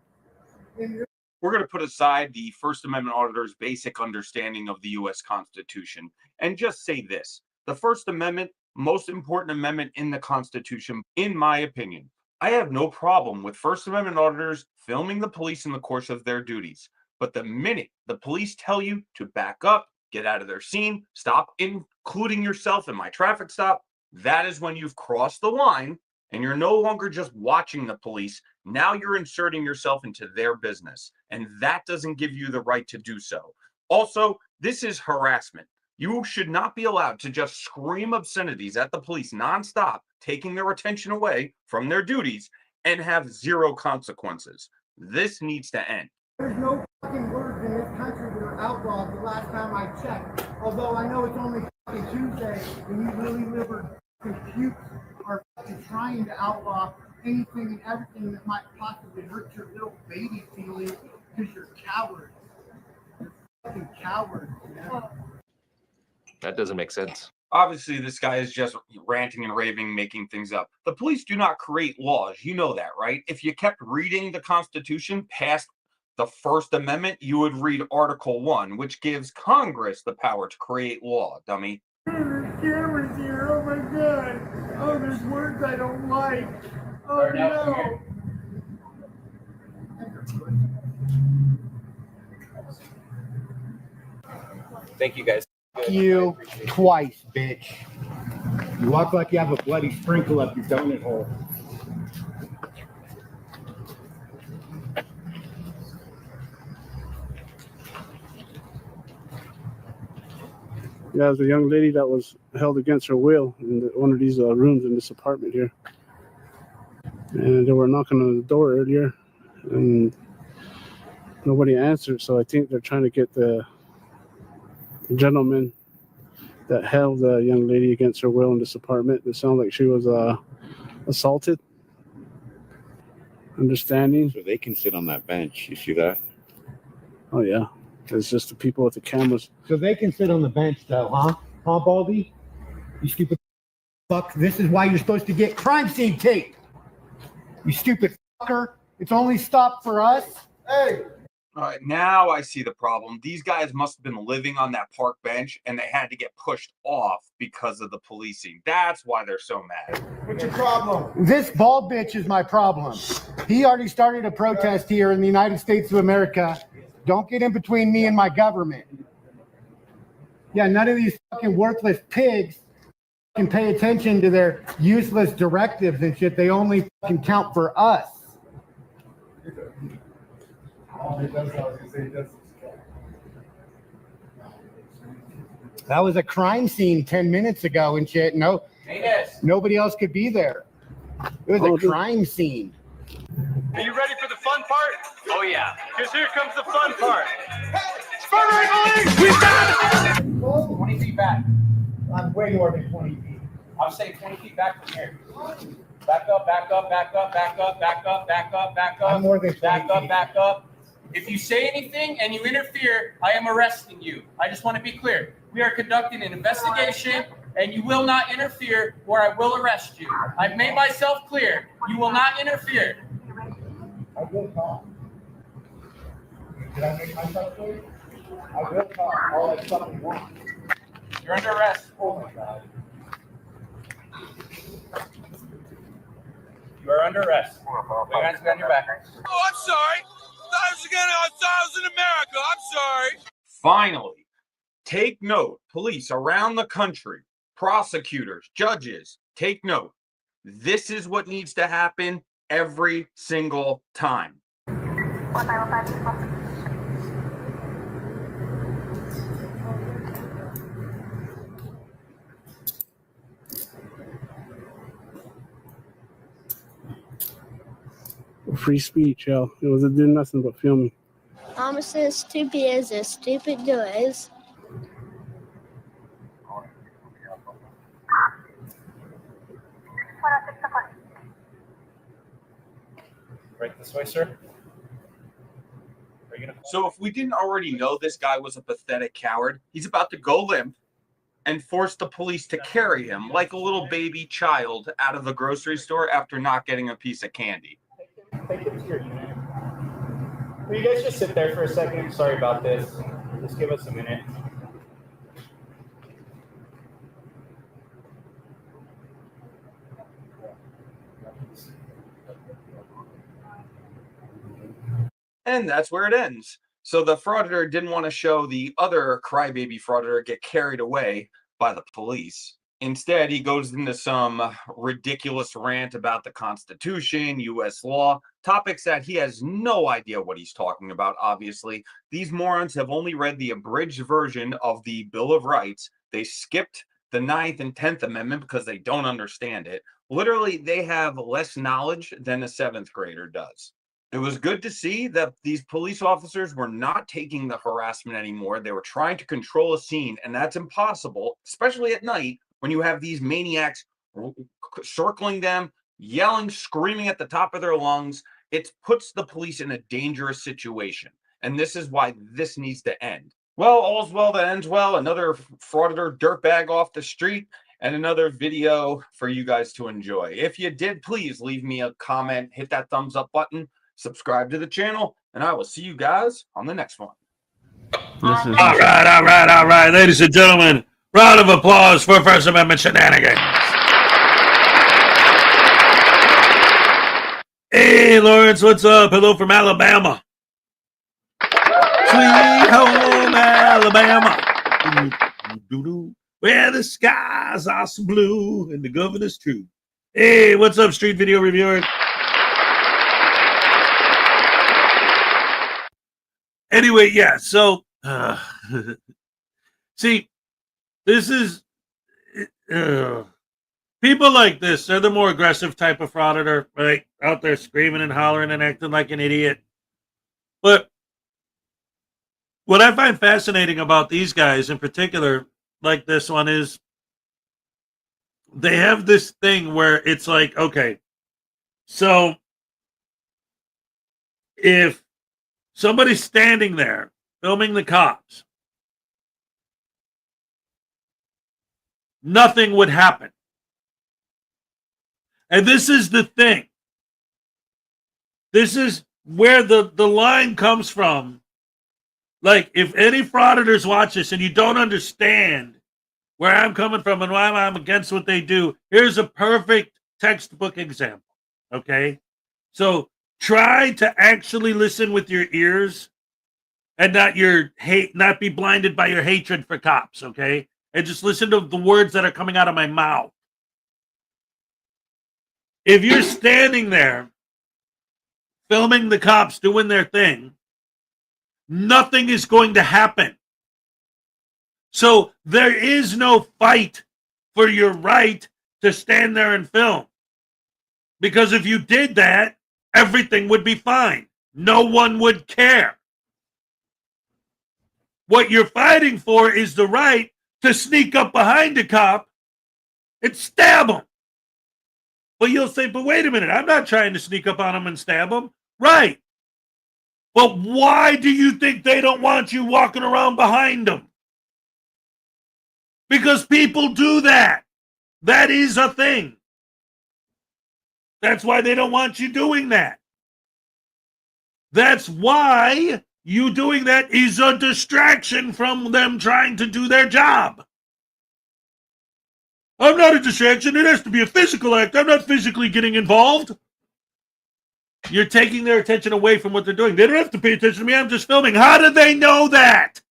S10: We're going to put aside the First Amendment auditor's basic understanding of the U.S. Constitution and just say this. The First Amendment, most important amendment in the Constitution, in my opinion. I have no problem with First Amendment auditors filming the police in the course of their duties. But the minute the police tell you to back up, get out of their scene, stop including yourself in my traffic stop, that is when you've crossed the line and you're no longer just watching the police. Now you're inserting yourself into their business, and that doesn't give you the right to do so. Also, this is harassment. You should not be allowed to just scream obscenities at the police nonstop, taking their attention away from their duties, and have zero consequences. This needs to end.
S11: There's no fucking words in this country that are outlawed the last time I checked. Although I know it's only fucking Tuesday, and you really liver computes are fucking trying to outlaw anything and everything that might possibly hurt your little baby feelings because you're cowards. You're fucking cowards, man.
S15: That doesn't make sense.
S10: Obviously, this guy is just ranting and raving, making things up. The police do not create laws. You know that, right? If you kept reading the Constitution past the First Amendment, you would read Article 1, which gives Congress the power to create law, dummy.
S11: There's cameras here. Oh my god. Oh, there's words I don't like. Oh no.
S15: Thank you, guys.
S5: You twice, bitch. You walk like you have a bloody sprinkle up your donut hole.
S8: Yeah, there's a young lady that was held against her will in one of these rooms in this apartment here. And they were knocking on the door earlier, and nobody answered. So I think they're trying to get the gentleman that held the young lady against her will in this apartment. It sounded like she was assaulted. Understanding.
S16: So they can sit on that bench. You see that?
S8: Oh, yeah. It's just the people with the cameras.
S11: So they can sit on the bench, though, huh? Huh, Baldy? You stupid fuck. This is why you're supposed to get crime scene tape. You stupid fucker. It's only stopped for us. Hey.
S10: All right, now I see the problem. These guys must have been living on that park bench and they had to get pushed off because of the policing. That's why they're so mad.
S11: What's your problem? This bald bitch is my problem. He already started a protest here in the United States of America. Don't get in between me and my government. Yeah, none of these fucking worthless pigs can pay attention to their useless directives and shit. They only fucking count for us. That was a crime scene 10 minutes ago and shit. No, nobody else could be there. It was a crime scene.
S3: Are you ready for the fun part? Oh yeah. Because here comes the fun part.
S11: We got it! 20 feet back. I'm way more than 20 feet.
S3: I'm saying 20 feet back from here. Back up, back up, back up, back up, back up, back up, back up.
S11: I'm more than 20
S3: back up,
S11: feet.
S3: back up. If you say anything and you interfere, I am arresting you. I just want to be clear. We are conducting an investigation and you will not interfere or I will arrest you. I've made myself clear. You will not interfere.
S11: I will talk. Did I make myself clear? I will talk all I fucking want.
S3: You're under arrest.
S11: Oh my God.
S3: You are under arrest. Put your hands behind your back.
S14: Oh, I'm sorry. I thought I was in America. I'm sorry.
S10: Finally, take note, police around the country, prosecutors, judges, take note. This is what needs to happen every single time.
S8: Free speech, yo. It did nothing but filming.
S17: I'm so stupid as a stupid does.
S3: Right this way, sir.
S10: So if we didn't already know this guy was a pathetic coward, he's about to go limp and force the police to carry him like a little baby child out of the grocery store after not getting a piece of candy.
S3: Take it to your unit. Will you guys just sit there for a second? Sorry about this. Just give us a minute.
S10: And that's where it ends. So the frauditor didn't want to show the other crybaby frauditor get carried away by the police. Instead, he goes into some ridiculous rant about the Constitution, U.S. law, topics that he has no idea what he's talking about, obviously. These morons have only read the abridged version of the Bill of Rights. They skipped the 9th and 10th Amendment because they don't understand it. Literally, they have less knowledge than a 7th grader does. It was good to see that these police officers were not taking the harassment anymore. They were trying to control a scene, and that's impossible, especially at night, when you have these maniacs circling them, yelling, screaming at the top of their lungs. It puts the police in a dangerous situation. And this is why this needs to end. Well, all's well that ends well. Another frauditor dirtbag off the street and another video for you guys to enjoy. If you did, please leave me a comment, hit that thumbs up button, subscribe to the channel, and I will see you guys on the next one.
S2: All right, ladies and gentlemen. Round of applause for First Amendment shenanigans. Hey, Lawrence, what's up? Hello from Alabama. Sweet home Alabama. Where the skies are so blue and the governor's true. Hey, what's up, street video reviewer? Anyway, yeah, so, see, This is people like this. They're the more aggressive type of frauditor, right? Out there screaming and hollering and acting like an idiot. But what I find fascinating about these guys in particular, like this one, is they have this thing where it's like, okay, so if somebody's standing there filming the cops, nothing would happen. And this is the thing. This is where the line comes from. Like, if any frauditors watch this and you don't understand where I'm coming from and why I'm against what they do, here's a perfect textbook example. Okay? So try to actually listen with your ears and not be blinded by your hatred for cops, okay? And just listen to the words that are coming out of my mouth. If you're standing there filming the cops doing their thing, nothing is going to happen. So there is no fight for your right to stand there and film. Because if you did that, everything would be fine. No one would care. What you're fighting for is the right to sneak up behind a cop and stab him. But you'll say, but wait a minute, I'm not trying to sneak up on him and stab him. Right. But why do you think they don't want you walking around behind them? Because people do that. That is a thing. That's why they don't want you doing that. That's why you doing that is a distraction from them trying to do their job. I'm not a distraction. It has to be a physical act. I'm not physically getting involved. You're taking their attention away from what they're doing. They don't have to pay attention to me. I'm just filming. How do they know that?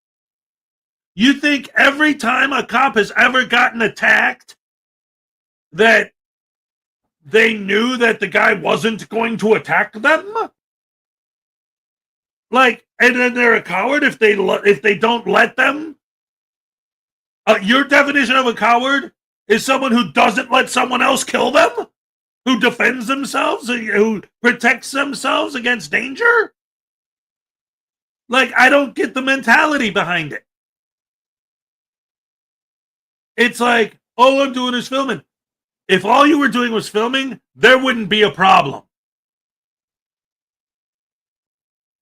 S2: You think every time a cop has ever gotten attacked that they knew that the guy wasn't going to attack them? Like, and then they're a coward if they don't let them? Your definition of a coward is someone who doesn't let someone else kill them? Who defends themselves? Who protects themselves against danger? Like, I don't get the mentality behind it. It's like, all I'm doing is filming. If all you were doing was filming, there wouldn't be a problem.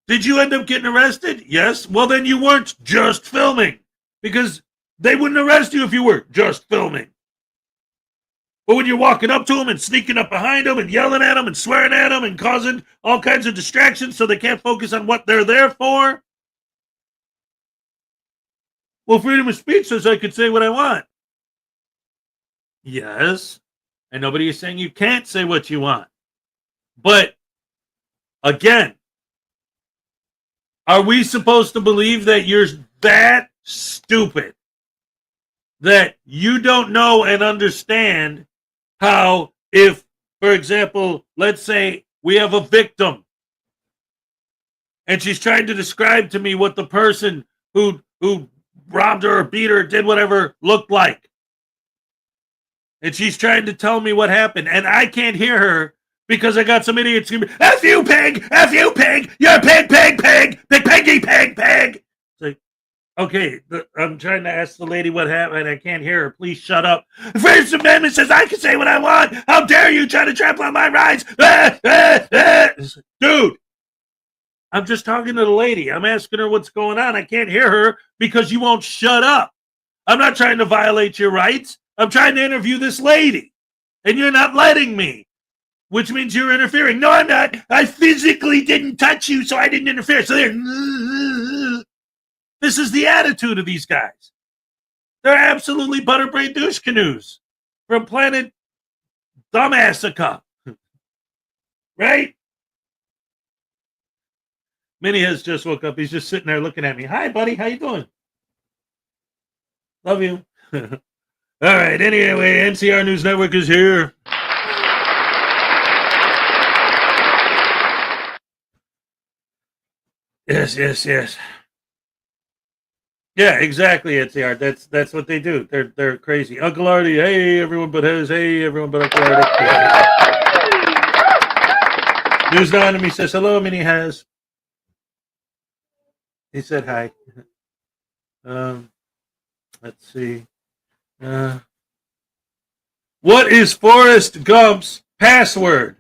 S2: Did you end up getting arrested? Yes. Well, then you weren't just filming, because they wouldn't arrest you if you were just filming. But when you're walking up to them and sneaking up behind them and yelling at them and swearing at them and causing all kinds of distractions so they can't focus on what they're there for. Well, freedom of speech says I could say what I want. Yes. And nobody is saying you can't say what you want. But, again, are we supposed to believe that you're that stupid that you don't know and understand how, if, for example, let's say we have a victim and she's trying to describe to me what the person who robbed her or beat her or did whatever looked like. And she's trying to tell me what happened, and I can't hear her because I got some idiot screaming, F you, pig! F you, pig! You're a pig, pig, pig! Pig, piggy, pig, pig! It's like, okay, I'm trying to ask the lady what happened. I can't hear her. Please shut up. The First Amendment says I can say what I want. How dare you try to trample on my rights? Dude, I'm just talking to the lady. I'm asking her what's going on. I can't hear her because you won't shut up. I'm not trying to violate your rights. I'm trying to interview this lady, and you're not letting me, which means you're interfering. No, I'm not. I physically didn't touch you, so I didn't interfere. So this is the attitude of these guys. They're absolutely butterbrain douche canoes from planet Dumbassica. Right? Minnie has just woke up. He's just sitting there looking at me. Hi, buddy. How you doing? Love you. All right. Anyway, NCR News Network is here. Yes. Yeah, exactly. It's the art. That's what they do. They're crazy. Uncle Artie, hey everyone but his, hey everyone but Uncle Artie. News the enemy says hello, Mini has. He said hi. Let's see. What is Forrest Gump's password?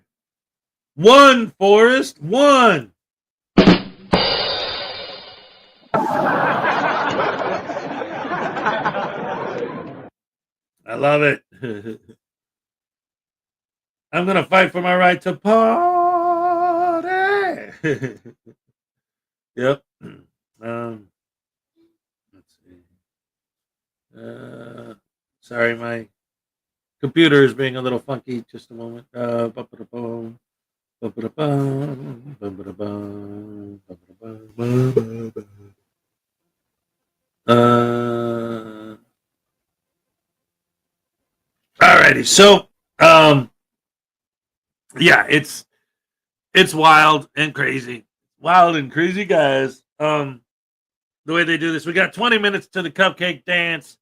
S2: One, Forrest, one. I love it. I'm going to fight for my right to party. Yep. Let's see. Sorry, my computer is being a little funky. Just a moment. Ba-ba-da-boom. Ba-ba-da-bum. Ba-ba-da-bum. Ba-ba-da-bum. Alrighty, so yeah, it's wild and crazy. Wild and crazy, guys. The way they do this. We got 20 minutes to the cupcake dance.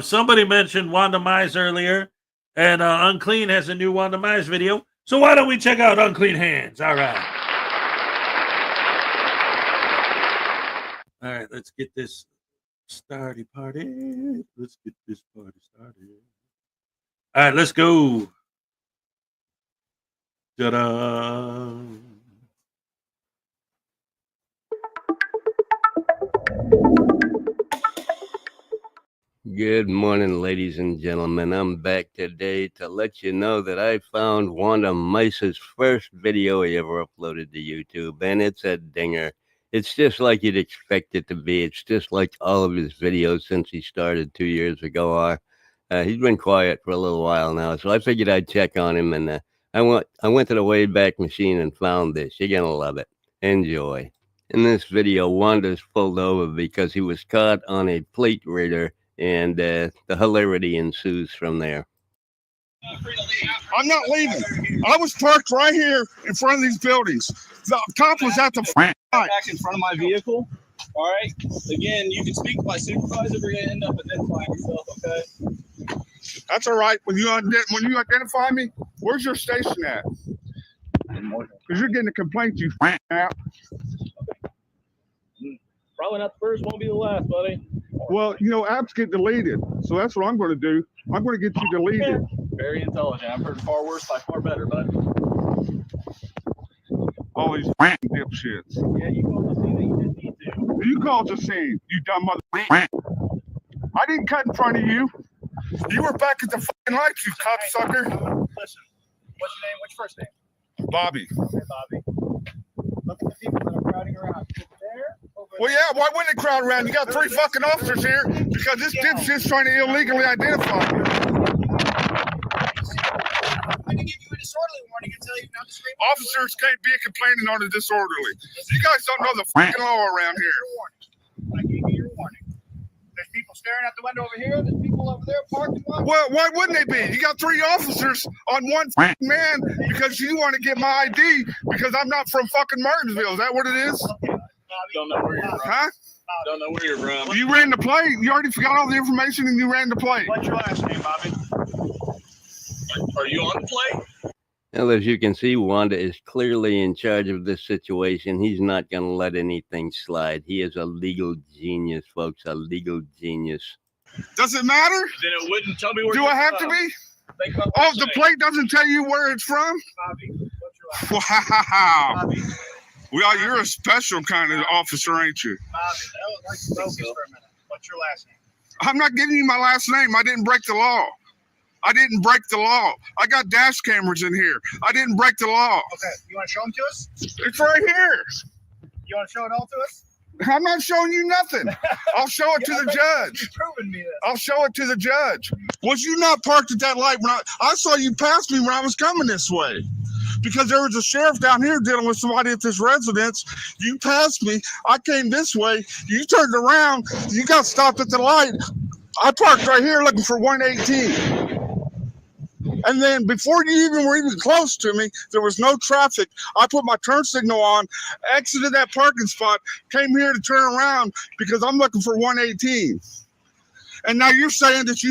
S2: Somebody mentioned Wanda Mize earlier, and Unclean has a new Wanda Mize video. So why don't we check out Unclean Hands? All right. All right, let's get this started party. Let's get this party started. All right, let's go. Ta-da.
S18: Good morning, ladies and gentlemen. I'm back today to let you know that I found Wanda Mice's first video he ever uploaded to YouTube, and it's a dinger. It's just like you'd expect it to be. It's just like all of his videos since he started 2 years ago are. He's been quiet for a little while now, so I figured I'd check on him, and I went to the Wayback Machine and found this. You're gonna love it. Enjoy. In this video, Wanda's pulled over because he was caught on a plate reader, and the hilarity ensues from there.
S12: I'm not leaving. I was parked right here in front of these buildings. The cop was at the
S19: back in front of my vehicle. All right. Again, you can speak to my supervisor. We're gonna end up identifying yourself. Okay.
S12: That's all right. When you identify me, where's your station at? Because you're getting a complaint, you out.
S19: Probably not the first, won't be the last, buddy.
S12: Well, apps get deleted, so that's what I'm going to do. I'm going to get you deleted.
S19: Very intelligent. I've heard far worse by far better, bud.
S12: All these dipshits.
S19: Yeah, you called the scene that you didn't need to.
S12: You called the scene, you dumb mother. I didn't cut in front of you. You were back at the fucking lights, you cocksucker.
S19: Listen, what's your name? What's your first name?
S12: Bobby.
S19: Okay, Bobby. Look at the people that are crowding around. There.
S12: Well, yeah, why wouldn't they crowd around? You got 3 fucking officers here because this dipshit's trying to illegally identify you.
S19: I can give you a disorderly warning and tell you not to scream.
S12: Officers can't be complaining on a disorderly. You guys don't know the fucking law around here.
S19: I gave you your warning. There's people staring out the window over here. There's people over there parking lot.
S12: Well, why wouldn't they be? You got 3 officers on one fucking man because you want to get my ID because I'm not from fucking Martinsville. Is that what it is?
S19: Don't know where you're from.
S12: Huh?
S19: Don't know where you're from.
S12: You ran the plate. You already forgot all the information and you ran the plate.
S19: What's your last name, Bobby? Are you on the plate?
S18: Well, as you can see, Wanda is clearly in charge of this situation. He's not going to let anything slide. He is a legal genius, folks, a legal genius.
S12: Does it matter?
S19: Then it wouldn't tell me where
S12: Do I have to be? Oh, the plate doesn't tell you where it's from?
S19: Bobby, what's your last name?
S12: Wow.
S19: Bobby.
S12: Well, you're a special kind of officer, ain't you?
S19: Bobby, let's focus for a minute. What's your last name?
S12: I'm not giving you my last name. I didn't break the law. I didn't break the law. I got dash cameras in here. I didn't break the law.
S19: Okay, you want to show them to us?
S12: It's right here.
S19: You want to show it all to us?
S12: I'm not showing you nothing. I'll show it to the judge.
S19: You're proving me this.
S12: I'll show it to the judge. Was you not parked at that light when I saw you pass me when I was coming this way? Because there was a sheriff down here dealing with somebody at this residence. You passed me. I came this way. You turned around. You got stopped at the light. I parked right here looking for 118. And then before you even were even close to me, there was no traffic. I put my turn signal on, exited that parking spot, came here to turn around because I'm looking for 118. And now you're saying that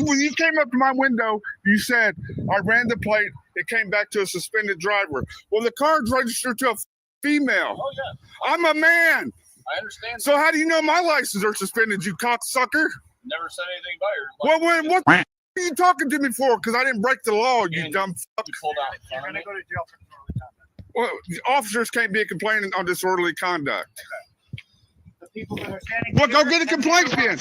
S12: when you came up to my window, you said, I ran the plate, it came back to a suspended driver. Well, the car's registered to a female.
S19: Oh, yeah.
S12: I'm a man.
S19: I understand.
S12: So how do you know my license are suspended, you cocksucker?
S19: Never said anything about your
S12: Well, what are you talking to me for? Because I didn't break the law, you dumb fuck.
S19: You pulled out in front of me.
S11: Go to jail for disorderly conduct.
S12: Well, officers can't be complaining on disorderly conduct.
S11: The people that are standing
S12: Well, go get a complaint then.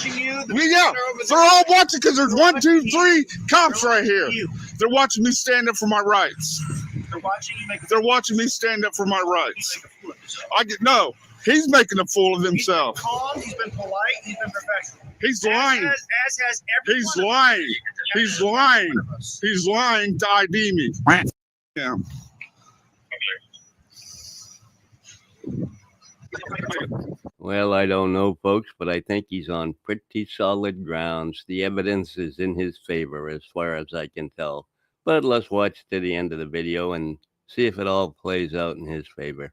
S12: Yeah, they're all watching because there's 1, 2, 3 cops right here. They're watching me stand up for my rights. They're watching me stand up for my rights. No. He's making a fool of himself.
S11: He's been calm, he's been polite, he's been professional.
S12: He's lying.
S11: As has every
S12: He's lying. He's lying. He's lying to ID me. Yeah.
S18: Well, I don't know, folks, but I think he's on pretty solid grounds. The evidence is in his favor as far as I can tell. But let's watch to the end of the video and see if it all plays out in his favor.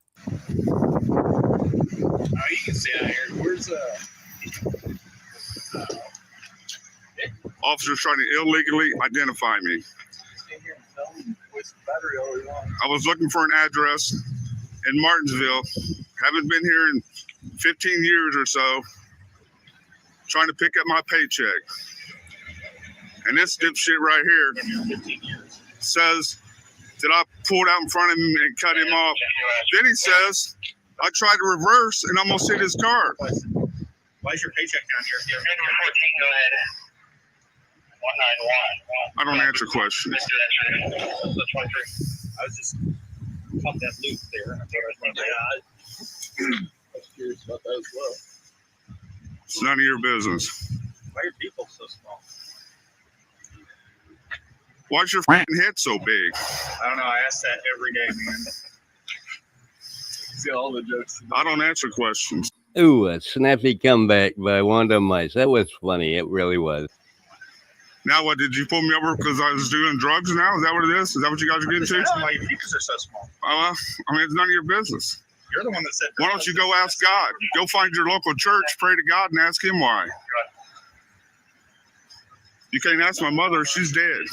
S19: You can stay out here. Where's
S12: Officers trying to illegally identify me. I was looking for an address in Martinsville. Haven't been here in 15 years or so. Trying to pick up my paycheck. And this dipshit right here says that I pulled out in front of him and cut him off. Then he says I tried to reverse and almost hit his car.
S19: Why is your paycheck down here? Go ahead. 191.
S12: I don't answer questions.
S19: I was just caught that loop there. I was curious about that as well.
S12: It's none of your business.
S19: Why are people so small?
S12: Why's your fucking head so big?
S19: I don't know. I ask that every day, man. See all the jokes.
S12: I don't answer questions.
S18: Ooh, a snappy comeback by Wanda Mice. That was funny. It really was.
S12: Now what, did you pull me over because I was doing drugs now? Is that what it is? Is that what you guys are getting to?
S19: That's why your features are so small.
S12: I mean, it's none of your business.
S19: You're the one that said.
S12: Why don't you go ask God? Go find your local church, pray to God, and ask him why. You can't ask my mother. She's dead.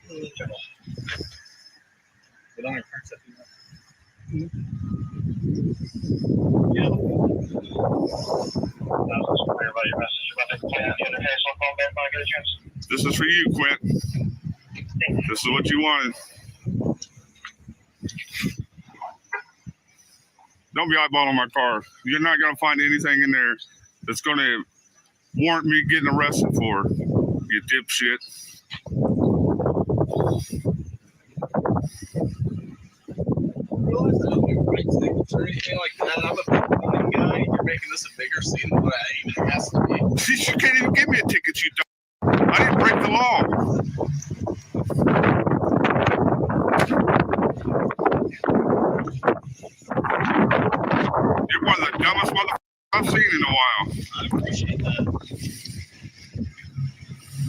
S19: It only prints at the
S12: This is for you, Quint. This is what you wanted. Don't be eyeballing my car. You're not going to find anything in there that's going to warrant me getting arrested for, you dipshit.
S19: Or anything like that. I'm a big guy. You're making this a bigger scene than what it even has to be.
S12: See, you can't even give me a ticket, you dumb. I didn't break the law. You're one of the dumbest motherfuckers I've seen in a while.
S19: I appreciate that.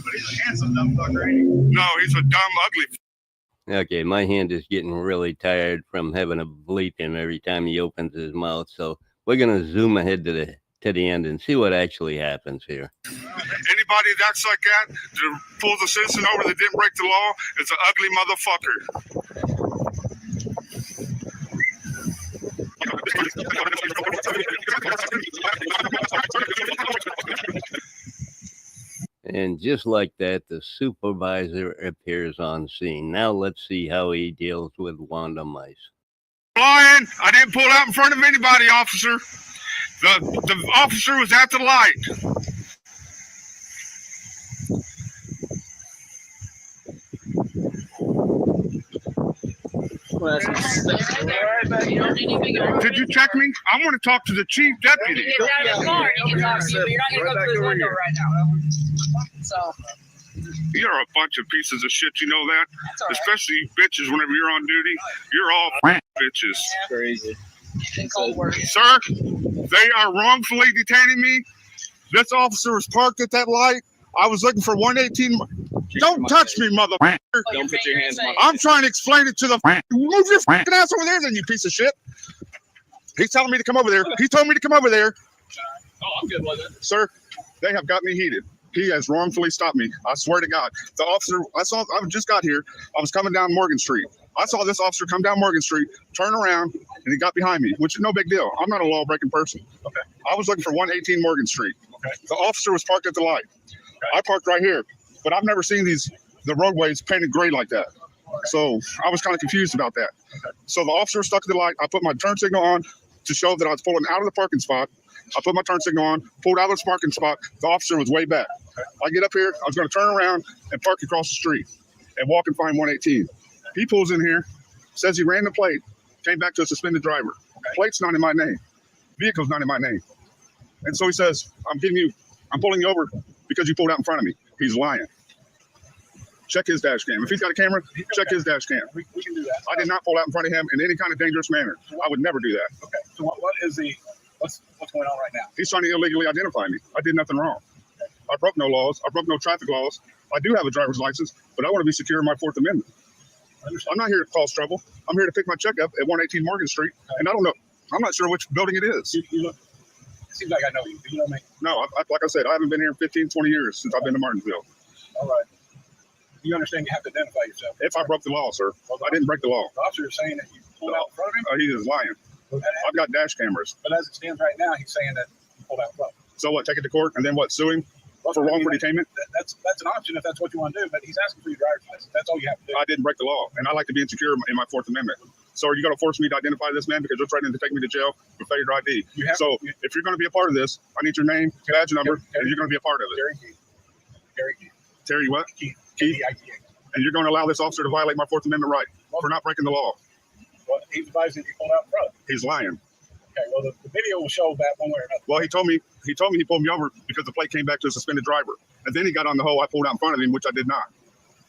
S19: But he's a handsome dumb fucker, ain't he?
S12: No, he's a dumb, ugly.
S18: Okay, my hand is getting really tired from having to bleep him every time he opens his mouth. So we're going to zoom ahead to the end and see what actually happens here.
S12: Anybody that's like that, that pulls a citizen over that didn't break the law, is an ugly motherfucker.
S18: And just like that, the supervisor appears on scene. Now let's see how he deals with Wanda Mice.
S12: Lying! I didn't pull out in front of anybody, officer. The officer was at the light. Did you check me? I want to talk to the chief deputy. You're a bunch of pieces of shit, you know that? Especially you bitches whenever you're on duty. You're all bitches.
S19: Crazy.
S12: Sir, they are wrongfully detaining me. This officer was parked at that light. I was looking for 118. Don't touch me, motherfucker.
S9: Don't put your hands on my
S12: I'm trying to explain it to the. Move your fucking ass over there, then, you piece of shit. He's telling me to come over there. He told me to come over there.
S9: Oh, I'm good with it.
S12: Sir, they have got me heated. He has wrongfully stopped me. I swear to God. The officer, I just got here. I was coming down Morgan Street. I saw this officer come down Morgan Street, turn around, and he got behind me, which is no big deal. I'm not a law-breaking person.
S9: Okay.
S12: I was looking for 118 Morgan Street.
S9: Okay.
S12: The officer was parked at the light. Okay. I parked right here, but I've never seen the roadways painted gray like that. So I was kind of confused about that.
S9: Okay.
S12: So the officer was stuck at the light. I put my turn signal on to show that I was pulling out of the parking spot. I put my turn signal on, pulled out of the parking spot. The officer was way back. I get up here. I was going to turn around and park across the street and walk and find 118. He pulls in here, says he ran the plate, came back to a suspended driver. Plate's not in my name. Vehicle's not in my name. And so he says, I'm pulling you over because you pulled out in front of me. He's lying. Check his dash cam. If he's got a camera, check his dash cam.
S9: We can do that.
S12: I did not pull out in front of him in any kind of dangerous manner. I would never do that.
S9: Okay. So what's going on right now?
S12: He's trying to illegally identify me. I did nothing wrong. I broke no laws. I broke no traffic laws. I do have a driver's license, but I want to be secure in my Fourth Amendment. I'm not here to cause trouble. I'm here to pick my check up at 118 Morgan Street, and I don't know. I'm not sure which building it is.
S9: You look. It seems like I know you. Do you know me?
S12: No, like I said, I haven't been here in 15, 20 years since I've been to Martinsville.
S9: All right. You understand you have to identify yourself.
S12: If I broke the law, sir. I didn't break the law.
S9: The officer is saying that you pulled out in front of him?
S12: He is lying. I've got dash cameras.
S9: But as it stands right now, he's saying that you pulled out in front.
S12: So what, take it to court and then what, sue him for wrongful detainment?
S9: That's an option if that's what you want to do, but he's asking for your driver's license. That's all you have to do.
S12: I didn't break the law, and I like to be insecure in my Fourth Amendment. So are you going to force me to identify this man because you're threatening to take me to jail for failure to ID? If you're going to be a part of this, I need your name, badge number, and you're going to be a part of it.
S9: Terry Keith.
S12: Terry what?
S9: Keith.
S12: And you're going to allow this officer to violate my Fourth Amendment right for not breaking the law.
S9: Well, he's advising you pulled out in front.
S12: He's lying.
S9: Okay, well, the video will show that one way or another.
S12: Well, he told me he pulled me over because the plate came back to a suspended driver. And then he got on the hole I pulled out in front of him, which I did not.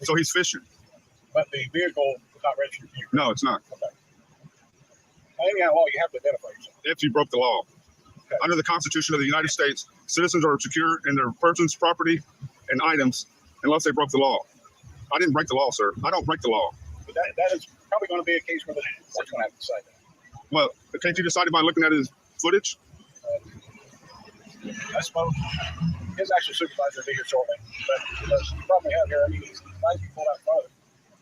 S12: So he's fishing.
S9: But the vehicle was not registered to you.
S12: No, it's not.
S9: Okay. Anyhow, you have to identify yourself.
S12: If you broke the law.
S9: Okay.
S12: Under the Constitution of the United States, citizens are secure in their persons, property, and items unless they broke the law. I didn't break the law, sir. I don't break the law.
S9: But that is probably going to be a case where the court's going to have to decide that.
S12: Well, can't you decide by looking at his footage?
S9: I suppose his actual supervisor will be here shortly. But you probably have here, he's advising you pull out in front of him.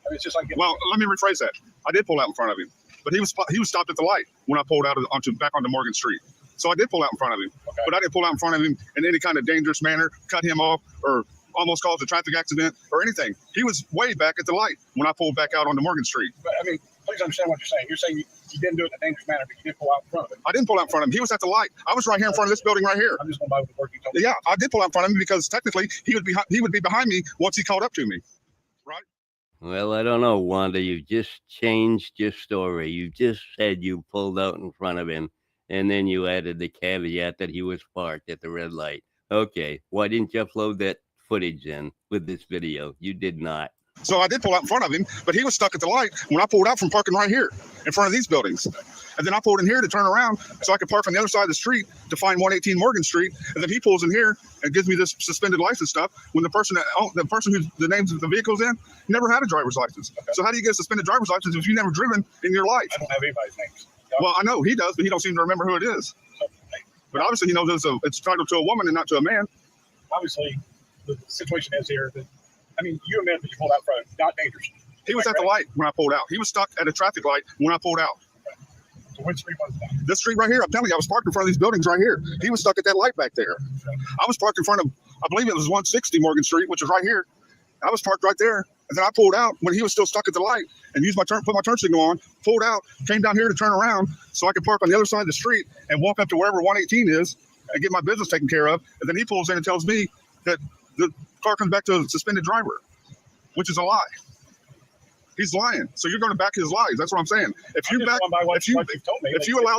S9: I mean, it's just like
S12: well, let me rephrase that. I did pull out in front of him, but he was stopped at the light when I pulled out back onto Morgan Street. So I did pull out in front of him, but I didn't pull out in front of him in any kind of dangerous manner, cut him off, or almost caused a traffic accident or anything. He was way back at the light when I pulled back out onto Morgan Street.
S9: But I mean, please understand what you're saying. You're saying you didn't do it in a dangerous manner, but you did pull out in front of him.
S12: I didn't pull out in front of him. He was at the light. I was right here in front of this building right here.
S9: I'm just going by with the work you told me.
S12: Yeah, I did pull out in front of him because technically he would be behind me once he caught up to me. Right?
S18: Well, I don't know, Wanda. You just changed your story. You just said you pulled out in front of him, and then you added the caveat that he was parked at the red light. Okay, why didn't you upload that footage in with this video? You did not.
S12: So I did pull out in front of him, but he was stuck at the light when I pulled out from parking right here in front of these buildings. And then I pulled in here to turn around so I could park on the other side of the street to find 118 Morgan Street. And then he pulls in here and gives me this suspended license stuff when the person who's the names of the vehicle's in never had a driver's license. Okay. So how do you get a suspended driver's license if you've never driven in your life?
S9: I don't have anybody's names.
S12: Well, I know he does, but he don't seem to remember who it is. But obviously he knows it's titled to a woman and not to a man.
S9: Obviously, the situation is here that, I mean, you admit that you pulled out front, not dangerous.
S12: He was at the light when I pulled out. He was stuck at a traffic light when I pulled out.
S9: So which street was that?
S12: This street right here. I'm telling you, I was parked in front of these buildings right here. He was stuck at that light back there. I was parked in front of, I believe it was 160 Morgan Street, which is right here. I was parked right there. And then I pulled out when he was still stuck at the light and put my turn signal on, pulled out, came down here to turn around so I could park on the other side of the street and walk up to wherever 118 is and get my business taken care of. And then he pulls in and tells me that the car comes back to a suspended driver, which is a lie. He's lying. So you're going to back his lies. That's what I'm saying. If you allow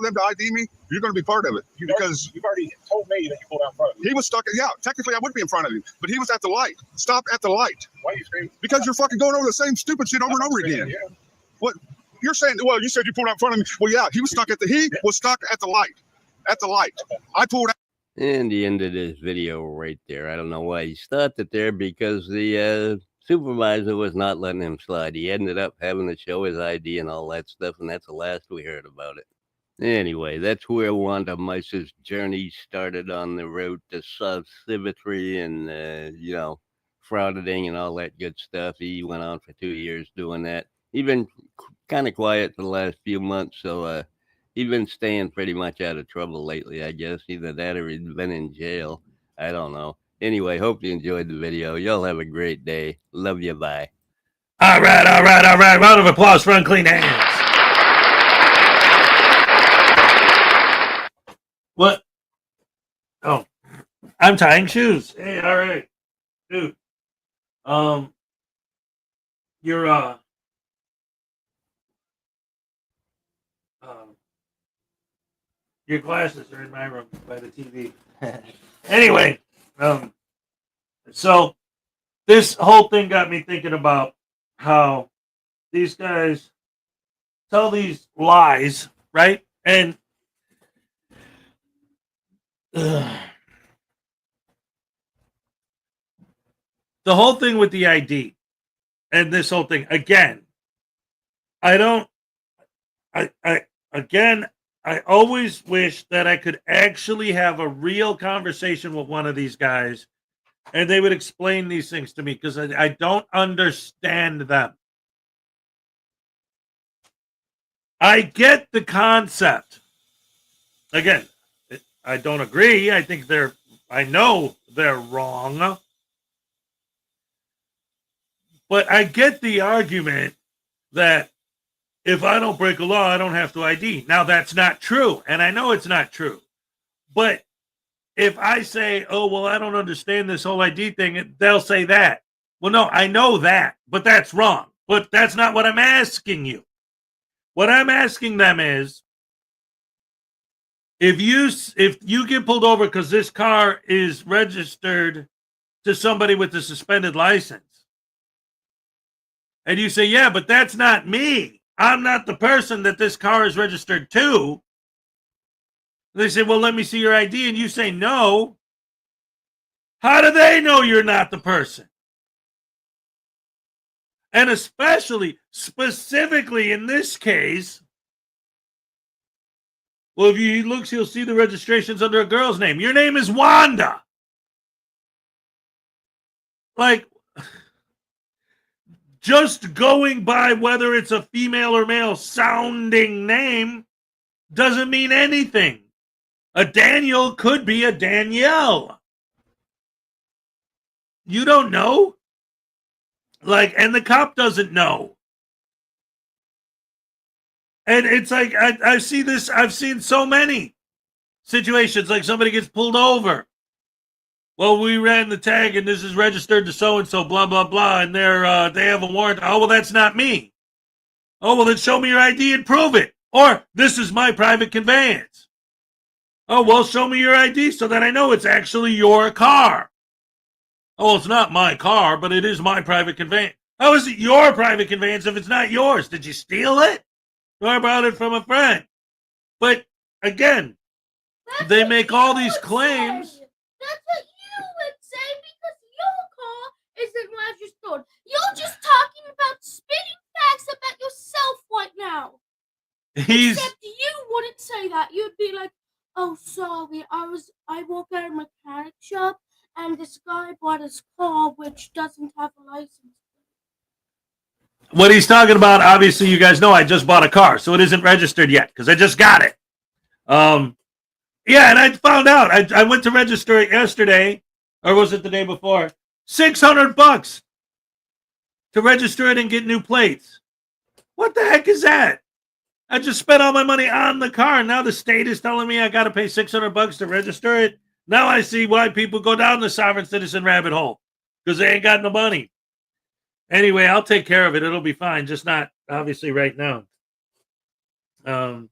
S12: them to ID me, you're going to be part of it.
S9: You've already told me that you pulled out in front of him.
S12: He was stuck. Yeah, technically I would be in front of him, but he was at the light. Stop at the light.
S9: Why are you screaming?
S12: Because you're fucking going over the same stupid shit over and over again.
S9: Yeah.
S12: What? You're saying, well, you said you pulled out in front of me. Well, yeah, he was stuck at the light. At the light. I pulled out.
S18: And the end of this video right there. I don't know why he stopped it there, because the supervisor was not letting him slide. He ended up having to show his ID and all that stuff, and that's the last we heard about it. Anyway, that's where Wanda Mice's journey started on the road to self-symmetry and, frauditing and all that good stuff. He went on for 2 years doing that. He's been kind of quiet for the last few months, so he's been staying pretty much out of trouble lately, I guess. Either that or he's been in jail. I don't know. Anyway, hope you enjoyed the video. Y'all have a great day. Love you. Bye.
S2: All right. Round of applause for Unclean Hands. What? Oh, I'm tying shoes. Hey, all right, dude. Your glasses are in my room by the TV. Anyway, so this whole thing got me thinking about how these guys tell these lies, right? And the whole thing with the ID and this whole thing, again, I always wish that I could actually have a real conversation with one of these guys and they would explain these things to me, because I don't understand them. I get the concept. Again, I don't agree. I know they're wrong. But I get the argument that if I don't break a law, I don't have to ID. Now, that's not true, and I know it's not true. But if I say, oh, well, I don't understand this whole ID thing, they'll say that. Well, no, I know that, but that's wrong. But that's not what I'm asking you. What I'm asking them is, if you get pulled over because this car is registered to somebody with a suspended license, and you say, yeah, but that's not me. I'm not the person that this car is registered to. They say, well, let me see your ID. And you say, no. How do they know you're not the person? And specifically in this case, well, if he looks, he'll see the registration's under a girl's name. Your name is Wanda. Like, just going by whether it's a female or male sounding name doesn't mean anything. A Daniel could be a Danielle. You don't know. And the cop doesn't know. And it's like, I see this, I've seen so many situations, like somebody gets pulled over. Well, we ran the tag and this is registered to so-and-so, blah, blah, blah, and they have a warrant. Oh, well, that's not me. Oh, well, then show me your ID and prove it. Or, this is my private conveyance. Oh, well, show me your ID so that I know it's actually your car. Oh, it's not my car, but it is my private conveyance. How is it your private conveyance if it's not yours? Did you steal it? Or I borrowed it from a friend? But, again, they make all these claims.
S17: That's what you would say, because your car isn't registered. You're just talking about spitting facts about yourself right now. Except you wouldn't say that. You'd be like, oh, sorry, I work at a mechanic shop, and this guy bought his car, which doesn't have a license.
S2: What he's talking about, obviously, you guys know I just bought a car, so it isn't registered yet, because I just got it. Yeah, and I found out. I went to register it yesterday, or was it the day before? $600 to register it and get new plates. What the heck is that? I just spent all my money on the car, and now the state is telling me I got to pay $600 to register it. Now I see why people go down the sovereign citizen rabbit hole, because they ain't got no money. Anyway, I'll take care of it. It'll be fine, just not obviously right now. A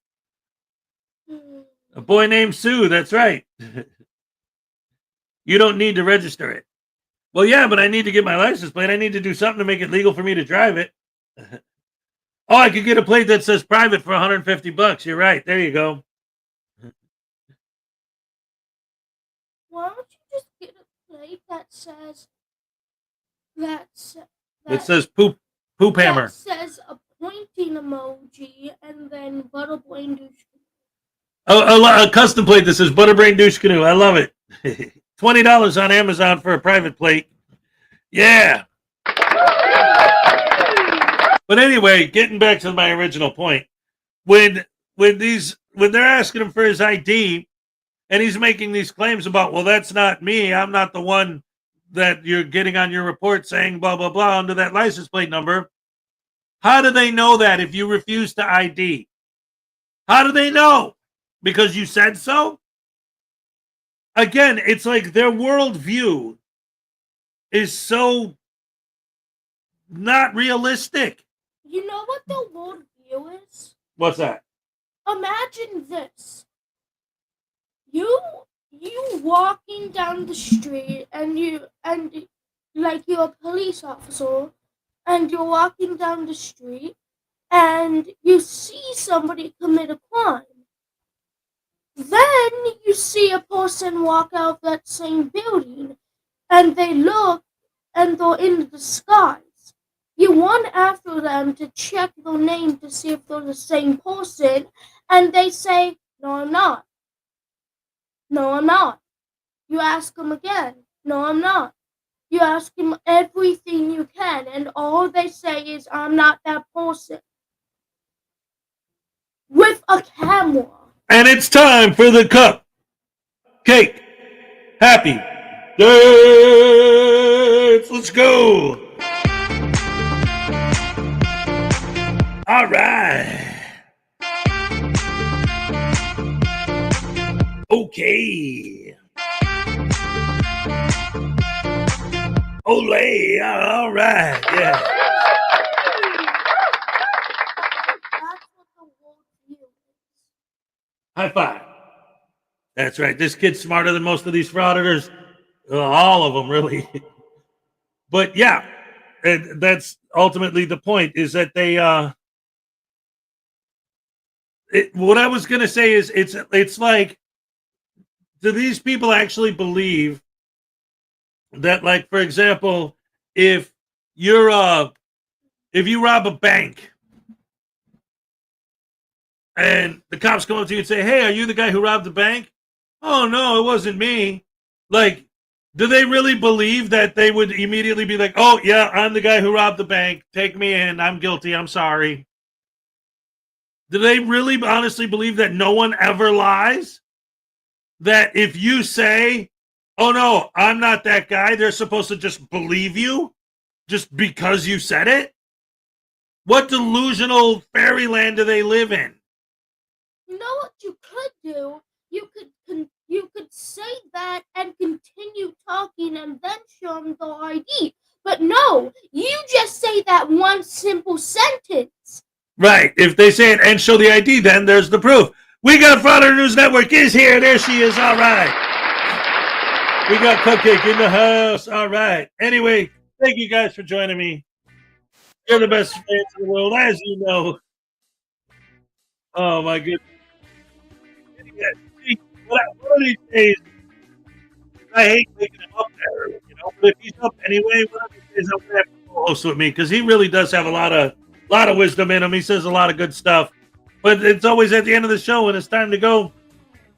S2: boy named Sue, that's right. You don't need to register it. Well, yeah, but I need to get my license plate. I need to do something to make it legal for me to drive it. Oh, I could get a plate that says private for $150. You're right. There you go.
S17: Why don't you just get a plate that says
S2: It says poop hammer.
S17: that says a pointing emoji and then Butterbrain douche.
S2: A custom plate that says Butterbrain douche canoe. I love it. $20 on Amazon for a private plate. Yeah. But anyway, getting back to my original point, when they're asking him for his ID, and he's making these claims about, well, that's not me. I'm not the one that you're getting on your report saying blah blah blah under that license plate number. How do they know that if you refuse to ID? How do they know? Because you said so? Again, it's like their worldview is so not realistic.
S17: You know what the worldview is?
S2: What's that?
S17: Imagine this. You walking down the street and like you're a police officer and you're walking down the street and you see somebody commit a crime. Then you see a person walk out of that same building and they look and they're in disguise. You run after them to check their name to see if they're the same person, and they say, "No, I'm not. No, I'm not." You ask them again. "No, I'm not." You ask them everything you can, and all they say is, "I'm not that person." With a camera.
S2: And it's time for the cupcake happy dance. Let's go. All right. Okay. Olay. All right. Yeah. High five. That's right. This kid's smarter than most of these frauditors. All of them, really. But yeah, and that's ultimately the point, is that they what I was gonna say is it's like, do these people actually believe that, like, for example, if you rob a bank and the cops come up to you and say, "Hey, are you the guy who robbed the bank?" "Oh no, it wasn't me." Like, do they really believe that they would immediately be like, "Oh yeah, I'm the guy who robbed the bank. Take me in. I'm guilty. I'm sorry." Do they really honestly believe that no one ever lies? That if you say, "Oh no, I'm not that guy," they're supposed to just believe you just because you said it? What delusional fairyland do they live in?
S17: You know what you could do? You could say that and continue talking and then show them the ID. But no, you just say that one simple sentence.
S2: Right. If they say it and show the ID, then there's the proof. We got Frauditor News Network is here. There she is. All right. We got Cupcake in the house. All right. Anyway, thank you guys for joining me. You're the best fans in the world, as you know. Oh, my goodness. One of these days, I hate making him up there, but if he's up anyway, one of these days I'm going to have to co-host with me, because he really does have a lot of wisdom in him. He says a lot of good stuff. But it's always at the end of the show when it's time to go.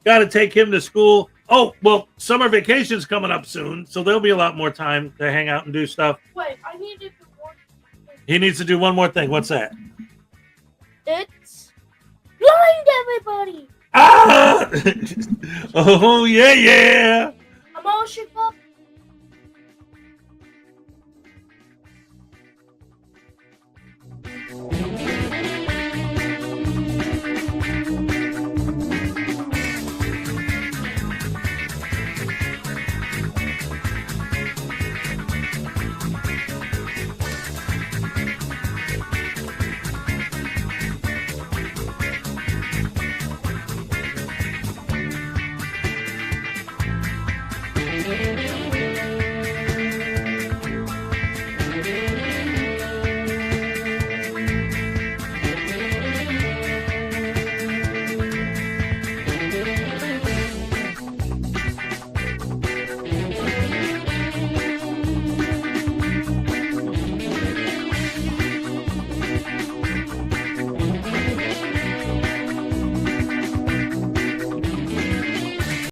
S2: Got to take him to school. Oh, well, summer vacation's coming up soon, so there'll be a lot more time to hang out and do stuff.
S17: Wait, I need to do one thing.
S2: He needs to do one more thing. What's that?
S17: It's blind everybody.
S2: Ah! Oh, yeah.
S17: Emotion